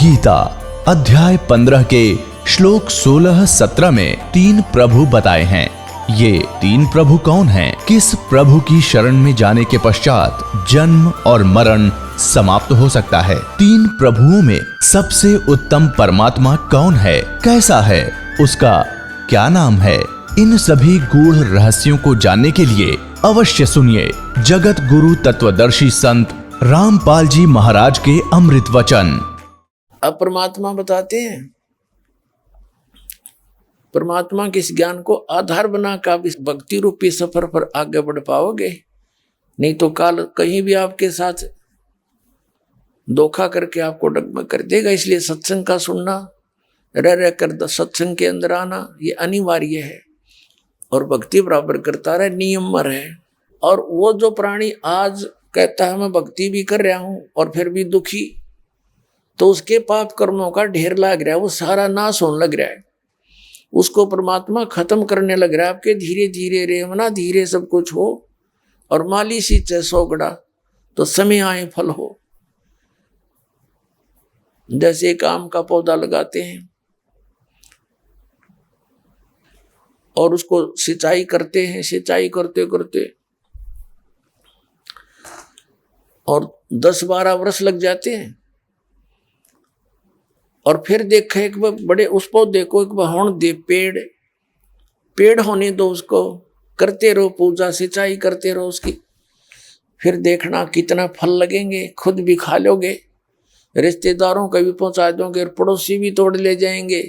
गीता अध्याय 15 के श्लोक 16-17 में 3 प्रभु बताए हैं। ये 3 प्रभु कौन हैं? किस प्रभु की शरण में जाने के पश्चात जन्म और मरण समाप्त हो सकता है? 3 प्रभुओं में सबसे उत्तम परमात्मा कौन है? कैसा है? उसका क्या नाम है? इन सभी गूढ़ रहस्यों को जानने के लिए अवश्य सुनिए जगत गुरु तत्वदर्शी संत रामपाल जी महाराज के अमृत वचन। अब परमात्मा बताते हैं, परमात्मा के इस ज्ञान को आधार बना कर आप इस भक्ति रूपी सफर पर आगे बढ़ पाओगे। नहीं तो काल कहीं भी आपके साथ धोखा करके आपको डगमग कर देगा। इसलिए सत्संग का सुनना, रह कर सत्संग के अंदर आना ये अनिवार्य है और भक्ति बराबर करता रहे, नियम है। और वो जो प्राणी आज कहता है मैं भक्ति भी कर रहा हूं और फिर भी दुखी, तो उसके पाप कर्मों का ढेर लग रहा है, वो सारा नाश होने लग रहा है। उसको परमात्मा खत्म करने लग रहा है। आपके धीरे धीरे रेवना धीरे सब कुछ हो और माली सींचे सोगड़ा तो समय आए फल हो। जैसे एक आम का पौधा लगाते हैं और उसको सिंचाई करते हैं, सिंचाई करते करते और 10-12 वर्ष लग जाते हैं और फिर देखा एक बड़े उस पौधे को एक होने दे, पेड़ होने दो, उसको करते रहो पूजा सिंचाई करते रहो उसकी, फिर देखना कितना फल लगेंगे। खुद भी खा लोगे, रिश्तेदारों को भी पहुंचा दोगे और पड़ोसी भी तोड़ ले जाएंगे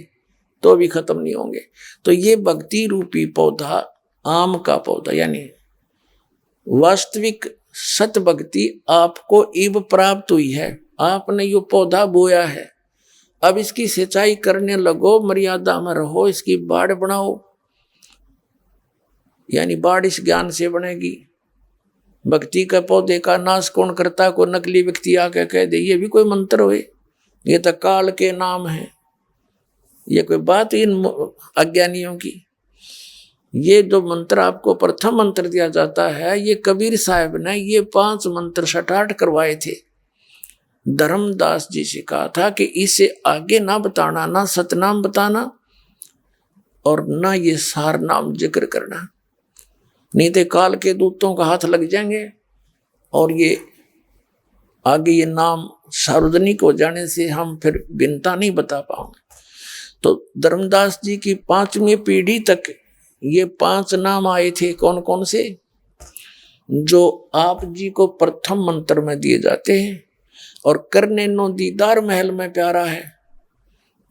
तो भी खत्म नहीं होंगे। तो ये भक्ति रूपी पौधा, आम का पौधा, यानी वास्तविक सत भक्ति आपको इब प्राप्त हुई है। आपने ये पौधा बोया है, अब इसकी सिंचाई करने लगो, मर्यादा में रहो, इसकी बाड़ बनाओ। यानी बाड़ इस ज्ञान से बनेगी। भक्ति का पौधे का नाश कौन करता? कोई नकली व्यक्ति आके कह दे ये भी कोई मंत्र हुए, ये तो काल के नाम है, ये कोई बात इन अज्ञानियों की। ये जो मंत्र आपको प्रथम मंत्र दिया जाता है, ये कबीर साहब ने ये 5 मंत्र सटाट करवाए थे। धर्मदास जी से कहा था कि इसे आगे ना बताना, ना सतनाम बताना और ना ये सार नाम जिक्र करना, नहीं तो काल के दूतों का हाथ लग जाएंगे और ये आगे ये नाम सार्वजनिक हो जाने से हम फिर गिनता नहीं बता पाओगे। तो धर्मदास जी की 5वीं पीढ़ी तक ये 5 नाम आए थे। कौन कौन से? जो आप जी को प्रथम मंत्र में दिए जाते हैं और करने नो दीदार महल में प्यारा है,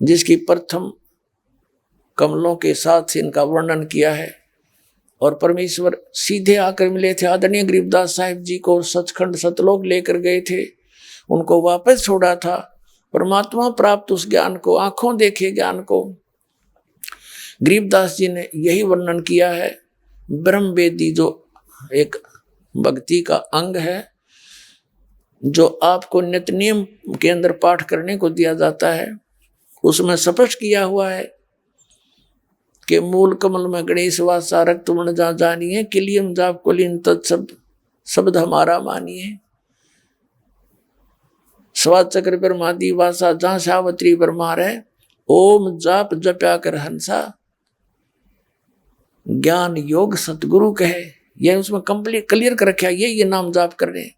जिसकी प्रथम कमलों के साथ इनका वर्णन किया है। और परमेश्वर सीधे आकर मिले थे। आदरणीय गरीबदास साहिब जी को सचखंड सतलोक लेकर गए थे, उनको वापस छोड़ा था। परमात्मा प्राप्त उस ज्ञान को, आंखों देखे ज्ञान को गरीबदास जी ने यही वर्णन किया है। ब्रह्म वेदी जो एक भक्ति का अंग है, जो आपको नित्य नियम के अंदर पाठ करने को दिया जाता है, उसमें स्पष्ट किया हुआ है कि मूल कमल में गणेश वासा रक्त वर्ण जा जानिए, किलियम जाप कुलीन तत्सब शब्द हमारा मानिए। स्वाद चक्र ब्रह्मादि वासा जहाँ सावत्री ब्रह्मा है, ओम जाप जप्या कर हंसा, ज्ञान योग सतगुरु कहे। यह उसमें कंप्लीट क्लियर कर रखा है, ये नाम जाप कर रहे हैं।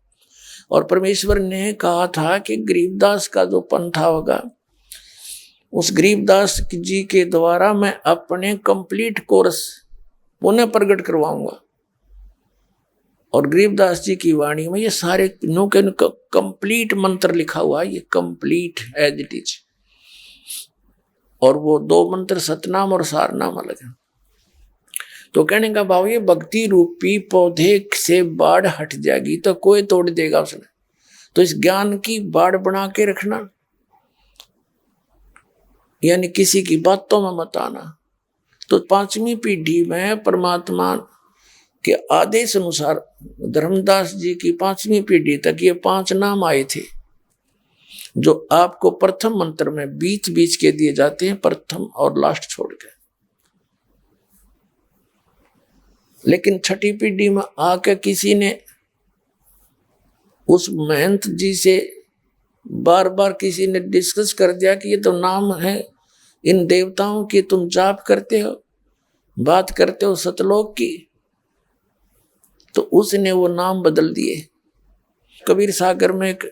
और परमेश्वर ने कहा था कि गरीबदास का जो पंथा होगा, उस गरीबदास जी के द्वारा मैं अपने कंप्लीट कोर्स पुनः प्रकट करवाऊंगा। और गरीबदास जी की वाणी में ये सारे नो के कंप्लीट मंत्र लिखा हुआ है, ये कंप्लीट एज इट इज। और वो 2 मंत्र सतनाम और सारनाम अलग है। तो कहने का भाव ये भक्ति रूपी पौधे से बाढ़ हट जाएगी तो कोई तोड़ देगा उसने। तो इस ज्ञान की बाढ़ बना के रखना, यानी किसी की बातों में मत आना। तो 5वीं पीढ़ी में परमात्मा के आदेश अनुसार धर्मदास जी की 5वीं पीढ़ी तक ये 5 नाम आए थे, जो आपको प्रथम मंत्र में बीच बीच के दिए जाते हैं, प्रथम और लास्ट छोड़ के। लेकिन 6ठी पीढ़ी में आके किसी ने उस महंत जी से बार बार किसी ने डिस्कस कर दिया कि ये तो नाम है इन देवताओं की, तुम जाप करते हो, बात करते हो सतलोक की, तो उसने वो नाम बदल दिए। कबीर सागर में एक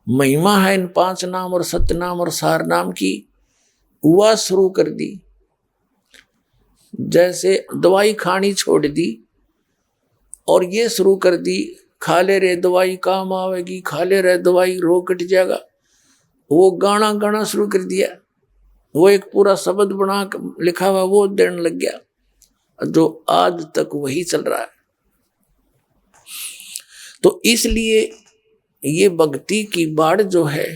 महिमा है इन 5 नाम और सतनाम और सार नाम की, वह शुरू कर दी। जैसे दवाई खानी छोड़ दी और ये शुरू कर दी, खा ले रे दवाई काम आवेगी, खा ले रे दवाई रोग कट जाएगा। वो गाना गाना शुरू कर दिया, वो एक पूरा शब्द बना लिखा हुआ वो देने लग गया, जो आज तक वही चल रहा है। तो इसलिए ये भक्ति की बाढ़ जो है,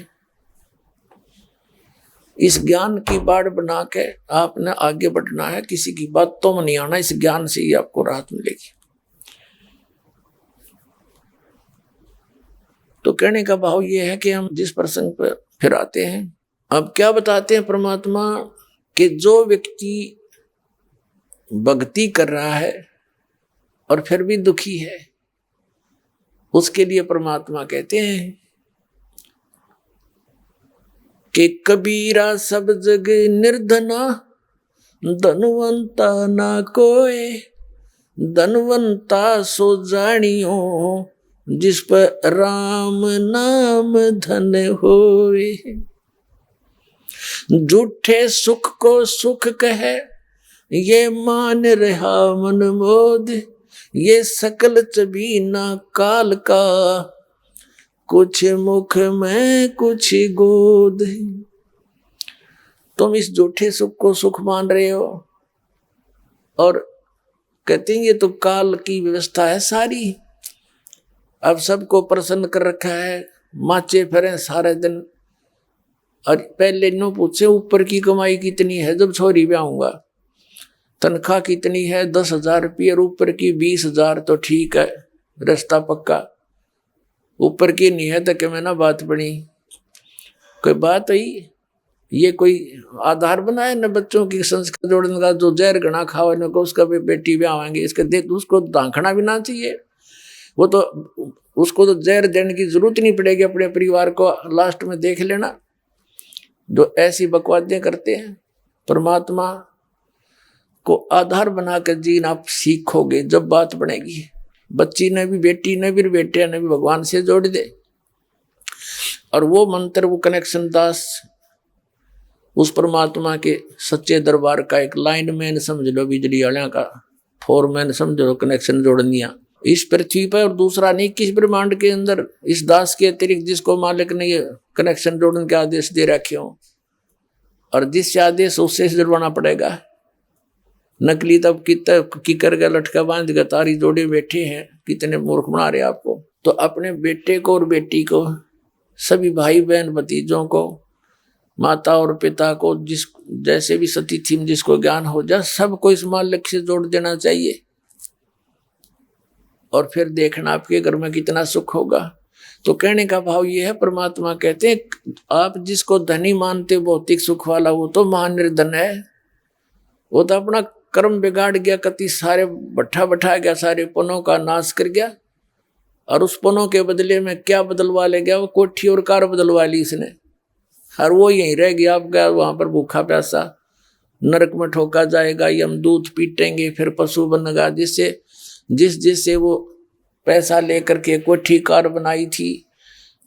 इस ज्ञान की बाढ़ बना के आपने आगे बढ़ना है, किसी की बातों में नहीं आना, इस ज्ञान से ही आपको राहत मिलेगी। तो कहने का भाव ये है कि हम जिस प्रसंग पर फिर आते हैं, अब क्या बताते हैं परमात्मा कि जो व्यक्ति भक्ति कर रहा है और फिर भी दुखी है, उसके लिए परमात्मा कहते हैं कि कबीरा सब जग निर्धना, धनवंता ना कोय, धनवंता सो जानियो, जिस पर राम नाम धन होए। झूठे सुख को सुख कहे, ये मान रहा मन मोद, ये सकल चबीना काल का, कुछ मुख में कुछ गोद। तुम इस झूठे सुख को सुख मान रहे हो और कहते हैं ये तो काल की व्यवस्था है सारी, अब सबको प्रसन्न कर रखा है, माचे फिरे सारे दिन। और पहले नो पूछे ऊपर की कमाई कितनी है, जब छोरी ब्याहूंगा तनख्वाह कितनी है, 10,000 रुपये, और ऊपर की 20,000 तो ठीक है, रास्ता पक्का। ऊपर की नहीं है तो कि मैं ना बात बनी, कोई बात हुई, ये कोई आधार बनाए न बच्चों की संस्कार जोड़ने का। जो जहर गणा खाओ न को उसका भी बेटी ब्याहेंगे, इसके देख उसको दांखना भी ना चाहिए, वो तो उसको तो जहर देने की जरूरत नहीं पड़ेगी, अपने परिवार को लास्ट में देख लेना। जो ऐसी बकवादें करते हैं, परमात्मा को आधार बनाकर जीना आप सीखोगे जब बात बनेगी। बच्ची ने भी, बेटी ने भी, बेटे ने भी भगवान से जोड़ दे, और वो मंत्र, वो कनेक्शन दास उस परमात्मा के सच्चे दरबार का एक लाइनमैन समझ लो, बिजली वाले का फोरमैन समझ लो, कनेक्शन जोड़ दिया इस पृथ्वी पर। और दूसरा नहीं किस ब्रह्मांड के अंदर इस दास के अतिरिक्त जिसको मालिक ने ये कनेक्शन जोड़ने के आदेश दे रखे हो, और जिससे आदेश उससे जुड़वाना पड़ेगा। नकली तब किकर का लटका बांध कर तारी जोड़े बैठे हैं, कितने मूर्ख बना रहे आपको। तो अपने बेटे को और बेटी को, सभी भाई बहन भतीजों को, माता और पिता को, जिस जैसे भी सती थी जिसको ज्ञान हो जाए, सबको इस मालिक से जोड़ देना चाहिए। और फिर देखना आपके घर में कितना सुख होगा। तो कहने का भाव ये है, परमात्मा कहते हैं आप जिसको धनी मानते भौतिक सुख वाला, वो तो महानिर्धन है, वो तो अपना कर्म बिगाड़ गया, कति सारे बैठा गया, सारे पुनों का नाश कर गया, और उस पुनों के बदले में क्या बदलवा ले गया, वो कोठी और कार बदलवा ली इसने, और वो यहीं रह गया। आप गया वहां पर भूखा प्यासा, नरक में ठोका जाएगा, यमदूत पीटेंगे, फिर पशु बनेगा। जिससे वो पैसा लेकर के कोठी कार बनाई थी,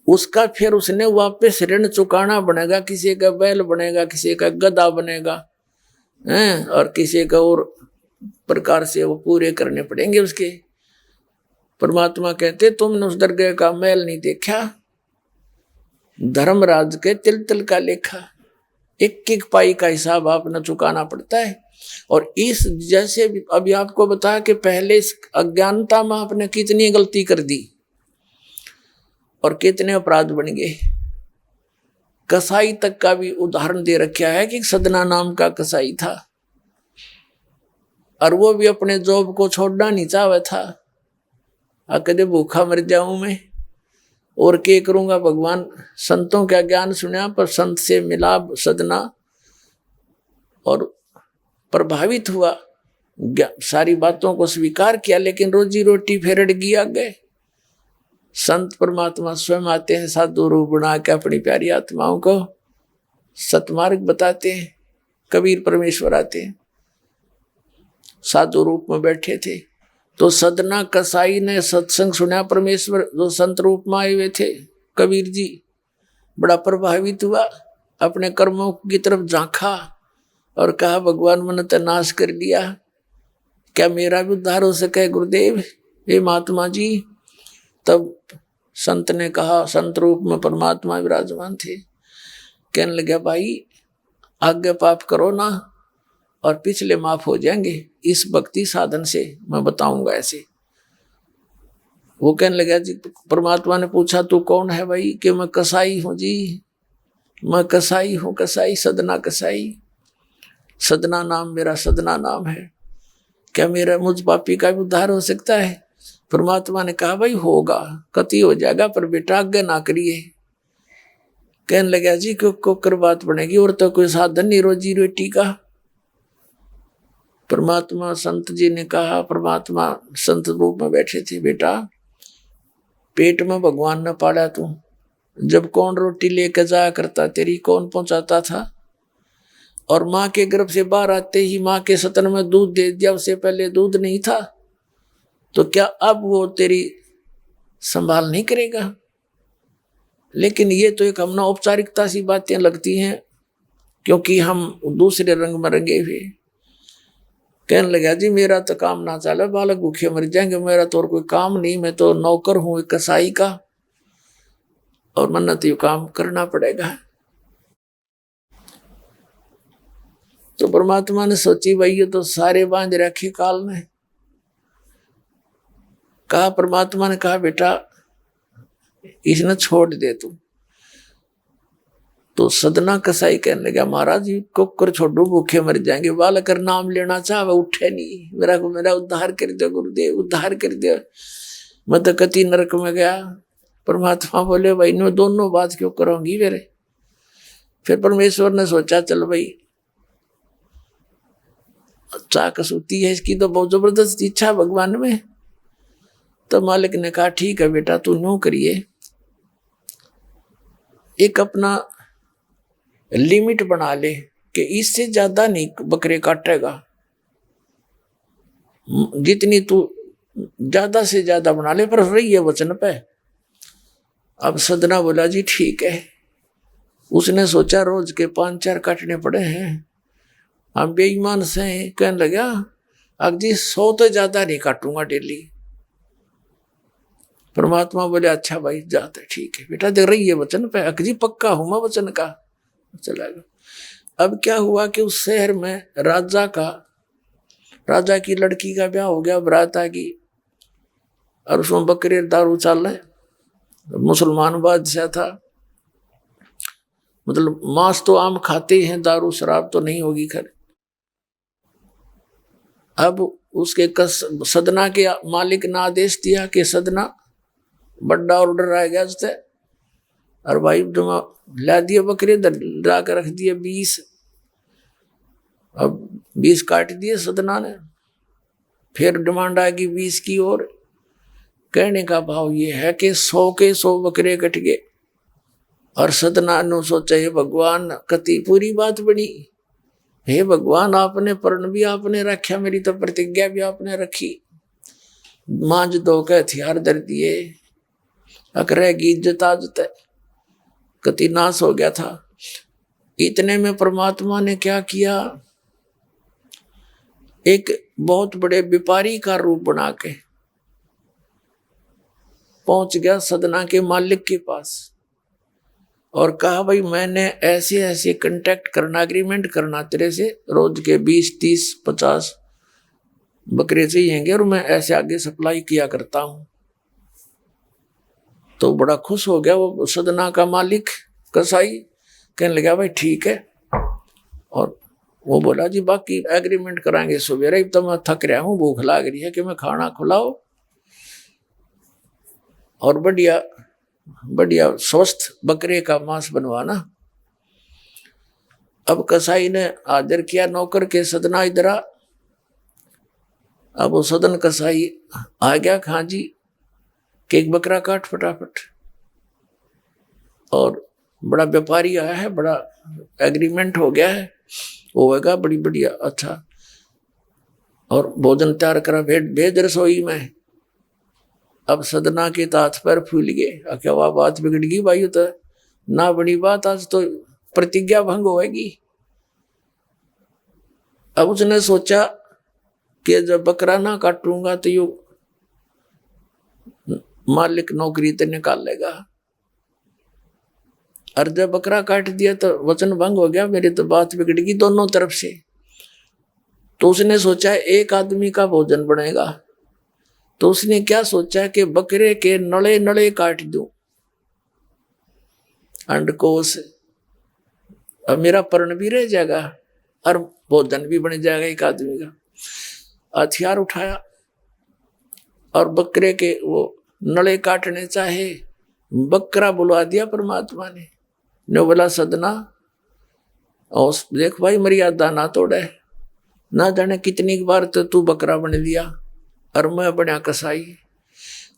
उसका फिर उसने वापस ऋण चुकाना बनेगा। किसी का बैल बनेगा, किसी का गधा बनेगा, और किसी का और प्रकार से वो पूरे करने पड़ेंगे उसके। परमात्मा कहते तुमने उस दरगाह का मैल नहीं देखा, धर्मराज के तिल तिल का लेखा, एक एक पाई का हिसाब आपने चुकाना पड़ता है। और इस जैसे अभी आपको बताया कि पहले इस अज्ञानता में आपने कितनी गलती कर दी और कितने अपराध बन गए। कसाई तक का भी उदाहरण दे रखा है कि सदना नाम का कसाई था, और वो भी अपने जॉब को छोड़ना नहीं चाहता था। कदे भूखा मर जाऊं मैं और क्या करूंगा, भगवान संतों का ज्ञान सुना, पर संत से मिला सदना और प्रभावित हुआ, सारी बातों को स्वीकार किया, लेकिन रोजी रोटी फिर अड़ गई आगे। संत परमात्मा स्वयं आते हैं साधु रूप बना के अपनी प्यारी आत्माओं को सतमार्ग बताते हैं। कबीर परमेश्वर आते हैं, साधु रूप में बैठे थे, तो सदना कसाई ने सत्संग सुना। परमेश्वर जो संत रूप में आए हुए थे, कबीर जी बड़ा प्रभावित हुआ, अपने कर्मों की तरफ झांका और कहा भगवान मैंने तो नाश कर दिया, क्या मेरा भी उद्धार हो सके गुरुदेव, हे महात्मा जी। तब संत ने कहा, संत रूप में परमात्मा विराजमान थे, कहने लगे भाई आगे पाप करो ना और पिछले माफ हो जाएंगे, इस भक्ति साधन से मैं बताऊंगा ऐसे। वो कहने लगा जी, परमात्मा ने पूछा तू कौन है भाई? कि मैं कसाई हूं जी, मैं कसाई हूं, कसाई सदना कसाई, सदना नाम मेरा, सदना नाम है, क्या मेरा मुझ पापी का भी उद्धार हो सकता है? परमात्मा ने कहा भाई होगा, कति हो जाएगा, पर बेटा आगे ना करिए। कहने लगा जी क्यों कर बात बनेगी, और तो कोई साधन नहीं रोजी रोटी का। परमात्मा संत जी ने कहा, परमात्मा संत रूप में बैठे थे, बेटा पेट में भगवान न पाला तू, जब कौन रोटी लेकर जाया करता तेरी, कौन पहुंचाता था? और माँ के गर्भ से बाहर आते ही माँ के सतन में दूध दे दिया, उससे पहले दूध नहीं था, तो क्या अब वो तेरी संभाल नहीं करेगा? लेकिन ये तो एक हमने औपचारिकता सी बातें लगती हैं, क्योंकि हम दूसरे रंग में रंगे हुए। कहने लगा जी मेरा तो काम ना चले, बालक भूखे मर जाएंगे, मेरा तो और कोई काम नहीं, मैं तो नौकर हूं एक कसाई का, और मन्नत तो ये काम करना पड़ेगा। तो परमात्मा ने सोची भाई ये तो सारे बांध रखे काल ने। कहा, परमात्मा ने कहा बेटा इसने छोड़ दे तू। तो सदना कसाई कहने लगा महाराज जी कुकर छोड़ो, भूखे मर जाएंगे, बालक कर नाम लेना चाह उठे नहीं, मेरा उद्धार कर दो गुरुदेव, उद्धार कर दो, मैं तो कति नरक में गया। परमात्मा बोले भाई मैं दोनों बात क्यों करूंगी मेरे? फिर परमेश्वर ने सोचा चल भाई चाह कसूती है इसकी, तो बहुत जबरदस्त इच्छा भगवान में। तो मालिक ने कहा ठीक है बेटा तू नो करिए, एक अपना लिमिट बना ले कि इससे ज्यादा नहीं बकरे काटेगा, जितनी तू ज्यादा से ज्यादा बना ले, पर रही है वचन पे। अब सदना बोला जी ठीक है। उसने सोचा रोज के 5-4 काटने पड़े हैं, हम बेईमान से। कहने लगा अब जी 100 तो ज्यादा नहीं काटूंगा डेली। परमात्मा बोले अच्छा भाई जाते ठीक है बेटा, देख रही है वचन पे, अकजी पक्का हूं मैं वचन का। चला गया। अब क्या हुआ कि उस शहर में राजा की लड़की का ब्याह हो गया, बारात आ गई, और उसमें बकरे दारू चल रहे, मुसलमान बादशाह था, मतलब मांस तो आम खाते हैं, दारू शराब तो नहीं होगी खैर। अब उसके सदना के मालिक ने आदेश दिया कि सदना बड़ा ऑर्डर आ गया उससे, और भाई ला दिए बकरे, ला कर रख दिए 20। अब 20 काट दिए सदना ने, फिर डिमांड आ गई 20 की, और कहने का भाव ये है कि 100 के 100 बकरे कट गए। और सदना ने सोचा हे भगवान कति पूरी बात बनी, हे भगवान आपने प्रण भी आपने रखा, मेरी तो प्रतिज्ञा भी आपने रखी, मांझ दो के हथियार धर दिए, अकरेगी इज्जत आजत कति नाश हो गया था। इतने में परमात्मा ने क्या किया, एक बहुत बड़े व्यापारी का रूप बना के पहुंच गया सदना के मालिक के पास, और कहा भाई मैंने ऐसे ऐसे कांटेक्ट करना, एग्रीमेंट करना तेरे से, रोज के 20, 30, 50 बकरे चाहिएंगे, और मैं ऐसे आगे सप्लाई किया करता हूं। तो बड़ा खुश हो गया वो सदना का मालिक कसाई, कहने लगा भाई ठीक है। और वो बोला जी बाकी एग्रीमेंट कराएंगे सवेरे, तो मैं थक रहा हूँ, भूख लग रही है कि मैं खाना खिलाओ और बढ़िया बढ़िया स्वस्थ बकरे का मांस बनवाना। अब कसाई ने आदर किया नौकर के, सदना इधर आ। अब वो सदन कसाई आ गया, खां जी कि एक बकरा काट फटाफट। और बड़ा व्यापारी आया है, बड़ा एग्रीमेंट हो गया है, होगा बड़ी बढ़िया अच्छा। और भोजन तैयार करा, भेज रसोई में। अब सदना के हाथ पैर फूल गए। क्या वह बात बिगड़ गई भाई, तो ना बड़ी बात, आज तो प्रतिज्ञा भंग होगी। अब उसने सोचा कि जब बकरा ना काटूंगा तो यू मालिक नौकरी तो निकाल लेगा, और जब बकरा काट दिया तो वचन भंग हो गया, मेरी तो बात बिगड़ गई दोनों तरफ से। तो उसने सोचा एक आदमी का भोजन बनेगा, तो उसने क्या सोचा कि बकरे के नड़े नड़े काट दूं अंडकोश, अब मेरा पर्ण भी रह जाएगा और भोजन भी बन जाएगा एक आदमी का। हथियार उठाया और बकरे के वो नड़े काटने चाहे, बकरा बुलवा दिया परमात्मा ने बोला सदना, और देख भाई मर्यादा ना तोड़े, ना जाने कितनी बार तो तू बकरा बन लिया और मैं बना कसाई।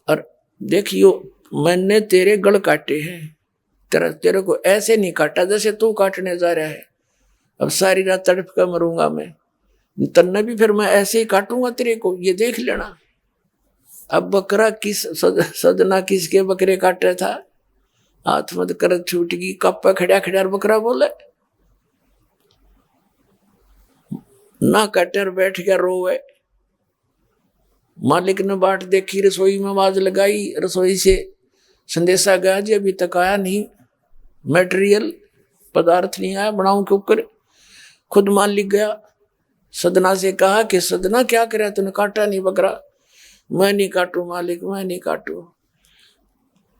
और देखियो मैंने तेरे गल काटे हैं, तेरे को ऐसे नहीं काटा जैसे तू काटने जा रहा है। अब सारी रात तड़प कर मरूंगा मैं, तन्ने भी फिर मैं ऐसे ही काटूंगा तेरे को, ये देख लेना। अब बकरा किस सदना किसके बकरे काट रहा था, हाथ मत कर छूट गई, कप्पा खड़ा खड़ा बकरा बोले ना काटे, बैठ गया रोवे। मालिक ने बाट देखी, रसोई में आवाज लगाई, रसोई से संदेशा गया जी अभी तक आया नहीं, मटेरियल पदार्थ नहीं आया, बनाऊं क्यों कर। खुद मालिक गया, सदना से कहा कि सदना क्या करे, तूने काटा नहीं बकरा। मैं नहीं काटू मालिक, मैं नहीं काटू।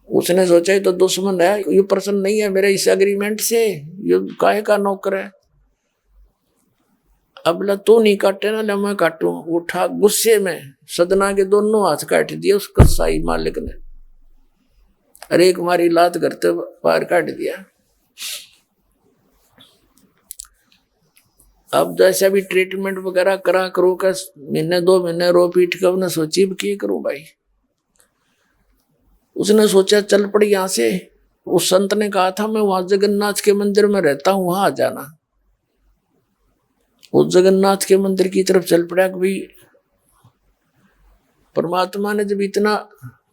उसने सोचा ये तो दुश्मन है, ये प्रसन्न नहीं है मेरे इस एग्रीमेंट से, ये काहे का नौकर है। अब ला तू नहीं काटे ना, ला मैं काटू। उठा गुस्से में सदना के दोनों हाथ काट दिए उस कसाई मालिक ने, अरे एक मारी लात करते पार काट दिया। अब जैसा भी ट्रीटमेंट वगैरह करा करो का, महीने 2 महीने रो पीट कर उन्हें सोची क्या करूं भाई। उसने सोचा चल पड़ी यहां से। उस संत ने कहा था मैं वहां जगन्नाथ के मंदिर में रहता हूं, वहां आ जाना। उस जगन्नाथ के मंदिर की तरफ चल पड़ा कि भाई परमात्मा ने जब इतना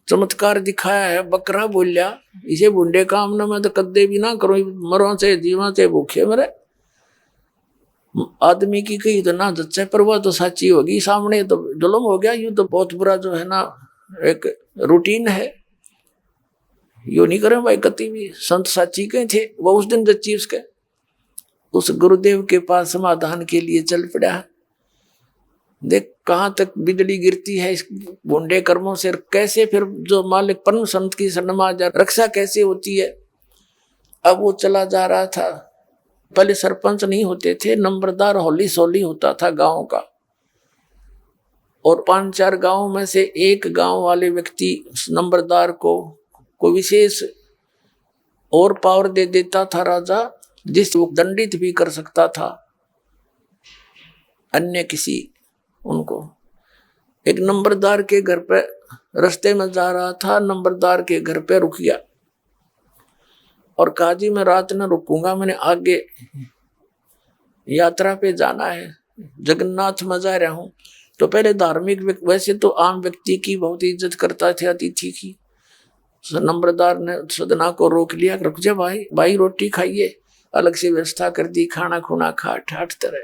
चमत्कार दिखाया है, बकरा बोलिया, इसे बुंडे काम ना मैं तो कदे भी ना करूं, मरो से जीवा से भूखे मरे। आदमी की कही तो ना जच्चे, पर वह तो सच्ची होगी, सामने तो जुल्म हो गया। यूं तो बहुत बुरा जो है ना एक रूटीन है, यो नहीं करे भाई कति भी। संत साची कहे थे वो उस दिन जच्ची उसके, उस गुरुदेव के पास समाधान के लिए चल पड़ा। देख कहाँ तक बिजली गिरती है इस बुंडे कर्मों से, कैसे फिर जो मालिक परम संत की शरण में जा रक्षा कैसे होती है। अब वो चला जा रहा था, पहले सरपंच नहीं होते थे, नंबरदार होली सोली होता था गांव का, और 5-4 गांव में से एक गांव वाले व्यक्ति नंबरदार को कोई विशेष और पावर दे देता था राजा, जिससे वो दंडित भी कर सकता था अन्य किसी उनको। एक नंबरदार के घर पे रास्ते में जा रहा था, नंबरदार के घर पे रुक गया और कहा जी मैं रात न रुकूंगा, मैंने आगे यात्रा पे जाना है, जगन्नाथ में जा रहा हूं। तो पहले धार्मिक वैसे तो आम व्यक्ति की बहुत इज्जत करता थे, अतिथि की। नंबरदार ने सदना को रोक लिया, रुक जा भाई, भाई रोटी खाइए, अलग से व्यवस्था कर दी, खाना खुना खा ठाट तरह।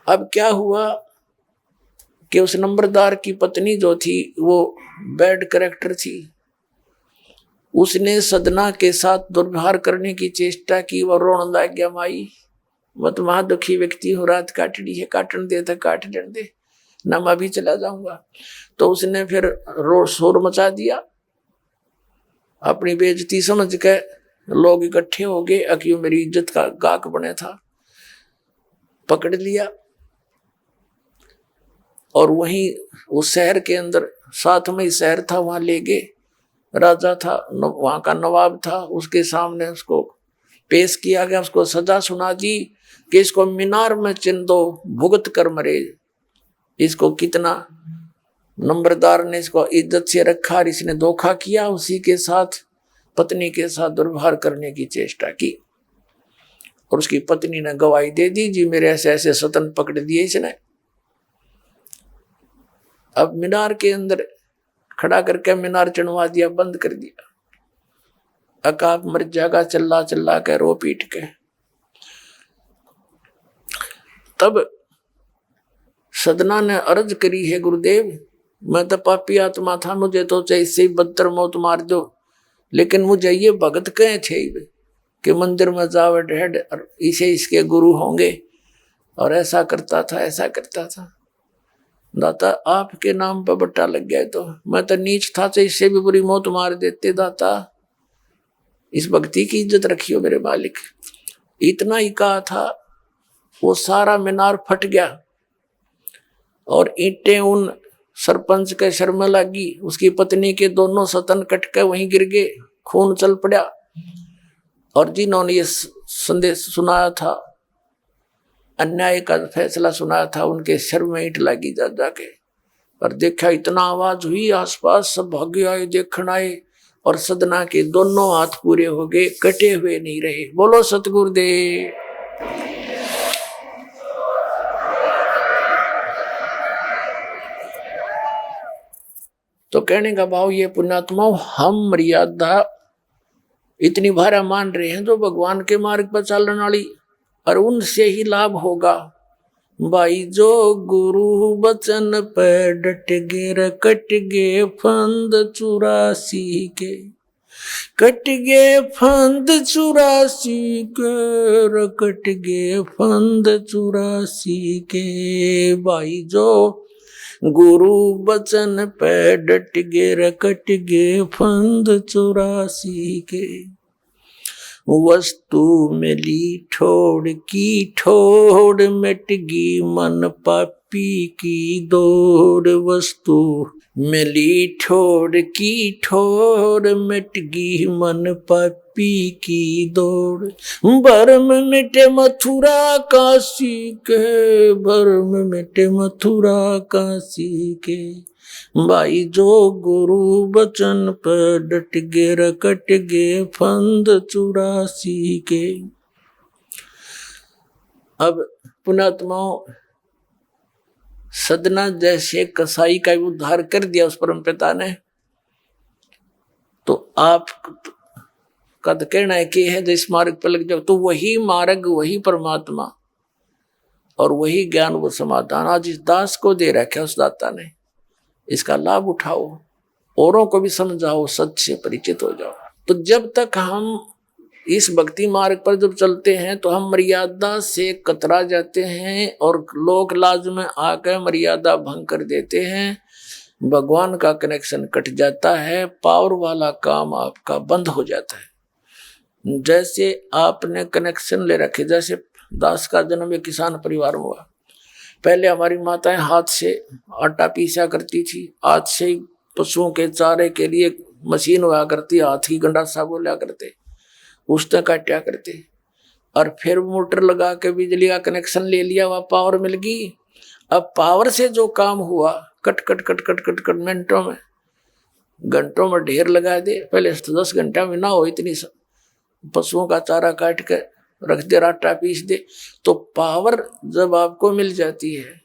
अब क्या हुआ कि उस नंबरदार की पत्नी जो थी वो बैड कैरेक्टर थी, उसने सदना के साथ दुर्व्यवहार करने की चेष्टा की। वो रोने लग गया, माई मत महा दुखी व्यक्ति हो, रात काटनी है, काटन दे तो काट दे, ना मैं भी चला जाऊंगा। तो उसने फिर शोर मचा दिया, अपनी बेइज्जती समझ के लोग इकट्ठे हो गए, अक्यों मेरी इज्जत का गाक बने था, पकड़ लिया। और वहीं उस शहर के अंदर, साथ में ही शहर था, वहां ले गए। राजा था, वहां का नवाब था, उसके सामने उसको पेश किया गया, उसको सजा सुना दी कि इसको मीनार में चिन दो, भुगत कर मरे। इसको कितना नंबरदार ने इसको इज्जत से रखा और इसने धोखा किया, उसी के साथ पत्नी के साथ दुर्व्यवहार करने की चेष्टा की और उसकी पत्नी ने गवाही दे दी, जी मेरे ऐसे ऐसे सतन पकड़ दिए इसने। अब मीनार के अंदर खड़ा करके मीनार चढ़वा दिया, बंद कर दिया। अकाब मर जाएगा चिल्ला चिल्ला के, रो पीट के। तब सदना ने अर्ज करी है, गुरुदेव मैं तो पापी आत्मा था, मुझे तो चाहे इससे ही बदतर मौत मार दो, लेकिन मुझे ये भगत कहे थे कि मंदिर में जावे ढेड और इसे इसके गुरु होंगे और ऐसा करता था ऐसा करता था। दाता आपके नाम पर बट्टा लग गया, तो मैं तो नीच था, तो इससे भी बुरी मौत मार देते। दाता इस भक्ति की इज्जत रखियो मेरे मालिक। इतना ही कहा था, वो सारा मीनार फट गया और ईंटें उन सरपंच के सर में लगी, उसकी पत्नी के दोनों सतन कट के वहीं गिर गए, खून चल पड़ा। और जिन्होंने ये संदेश सुनाया था, अन्याय का फैसला सुनाया था, उनके सर में ईंट लगी जा जाके। और देखा इतना आवाज हुई, आसपास सब भागे आए, देखने आए और सदना के दोनों हाथ पूरे हो गए, कटे हुए नहीं रहे। बोलो सतगुरुदेव। तो कहने का भाव ये पुण्यात्माओं, हम मर्यादा इतनी भारा मान रहे हैं जो भगवान के मार्ग पर चलने वाली, और उनसे ही लाभ होगा। भाई जो गुरु बचन पे डट गे, कट गे फंद 84 के, कट गे फंद 84 के, कट गे फंद 84 के। भाई जो गुरु बचन पे डट गे, कट गे फंद 84 के। वस्तु मिली ठोड़ की ठोड़, मिट गी मन पापी की दौड़। वस्तु मिली ठोड़ की ठोड़, मिट गी मन पापी की दौड़। भरम मिटे मथुरा काशी के, भरम मिटे मथुरा काशी के। भाई जो गुरु बचन पर डट गे, कट गे फंद 84 के। अब पुण्यात्माओं, सदना जैसे कसाई का उद्धार कर दिया उस परम पिता ने, तो आप का तो कहना है कि है जिस मार्ग पर लग जाओ, तो वही मार्ग, वही परमात्मा और वही ज्ञान, वो समाधान आज इस दास को दे रखा है उस दाता ने। इसका लाभ उठाओ, औरों को भी समझाओ, सच से परिचित हो जाओ। तो जब तक हम इस भक्ति मार्ग पर जब चलते हैं तो हम मर्यादा से कतरा जाते हैं और लोक लाज में आकर मर्यादा भंग कर देते हैं। भगवान का कनेक्शन कट जाता है, पावर वाला काम आपका बंद हो जाता है। जैसे आपने कनेक्शन ले रखे, जैसे दास का जन्म एक किसान परिवार में हुआ। पहले हमारी माताएं हाथ से आटा पीसा करती थी, हाथ से ही पशुओं के चारे के लिए मशीन हुआ करती, हाथ ही गंडासा बोला करते, उसने काटा करते। और फिर मोटर लगा के बिजली का कनेक्शन ले लिया, वह पावर मिल गई। अब पावर से जो काम हुआ, cut cut cut cut cut cut मिनटों में, घंटों में ढेर लगा दे। पहले 10 घंटा में ना हो, इतनी पशुओं का चारा काट के रख दे, आटा पीस दे। तो पावर जब आपको मिल जाती है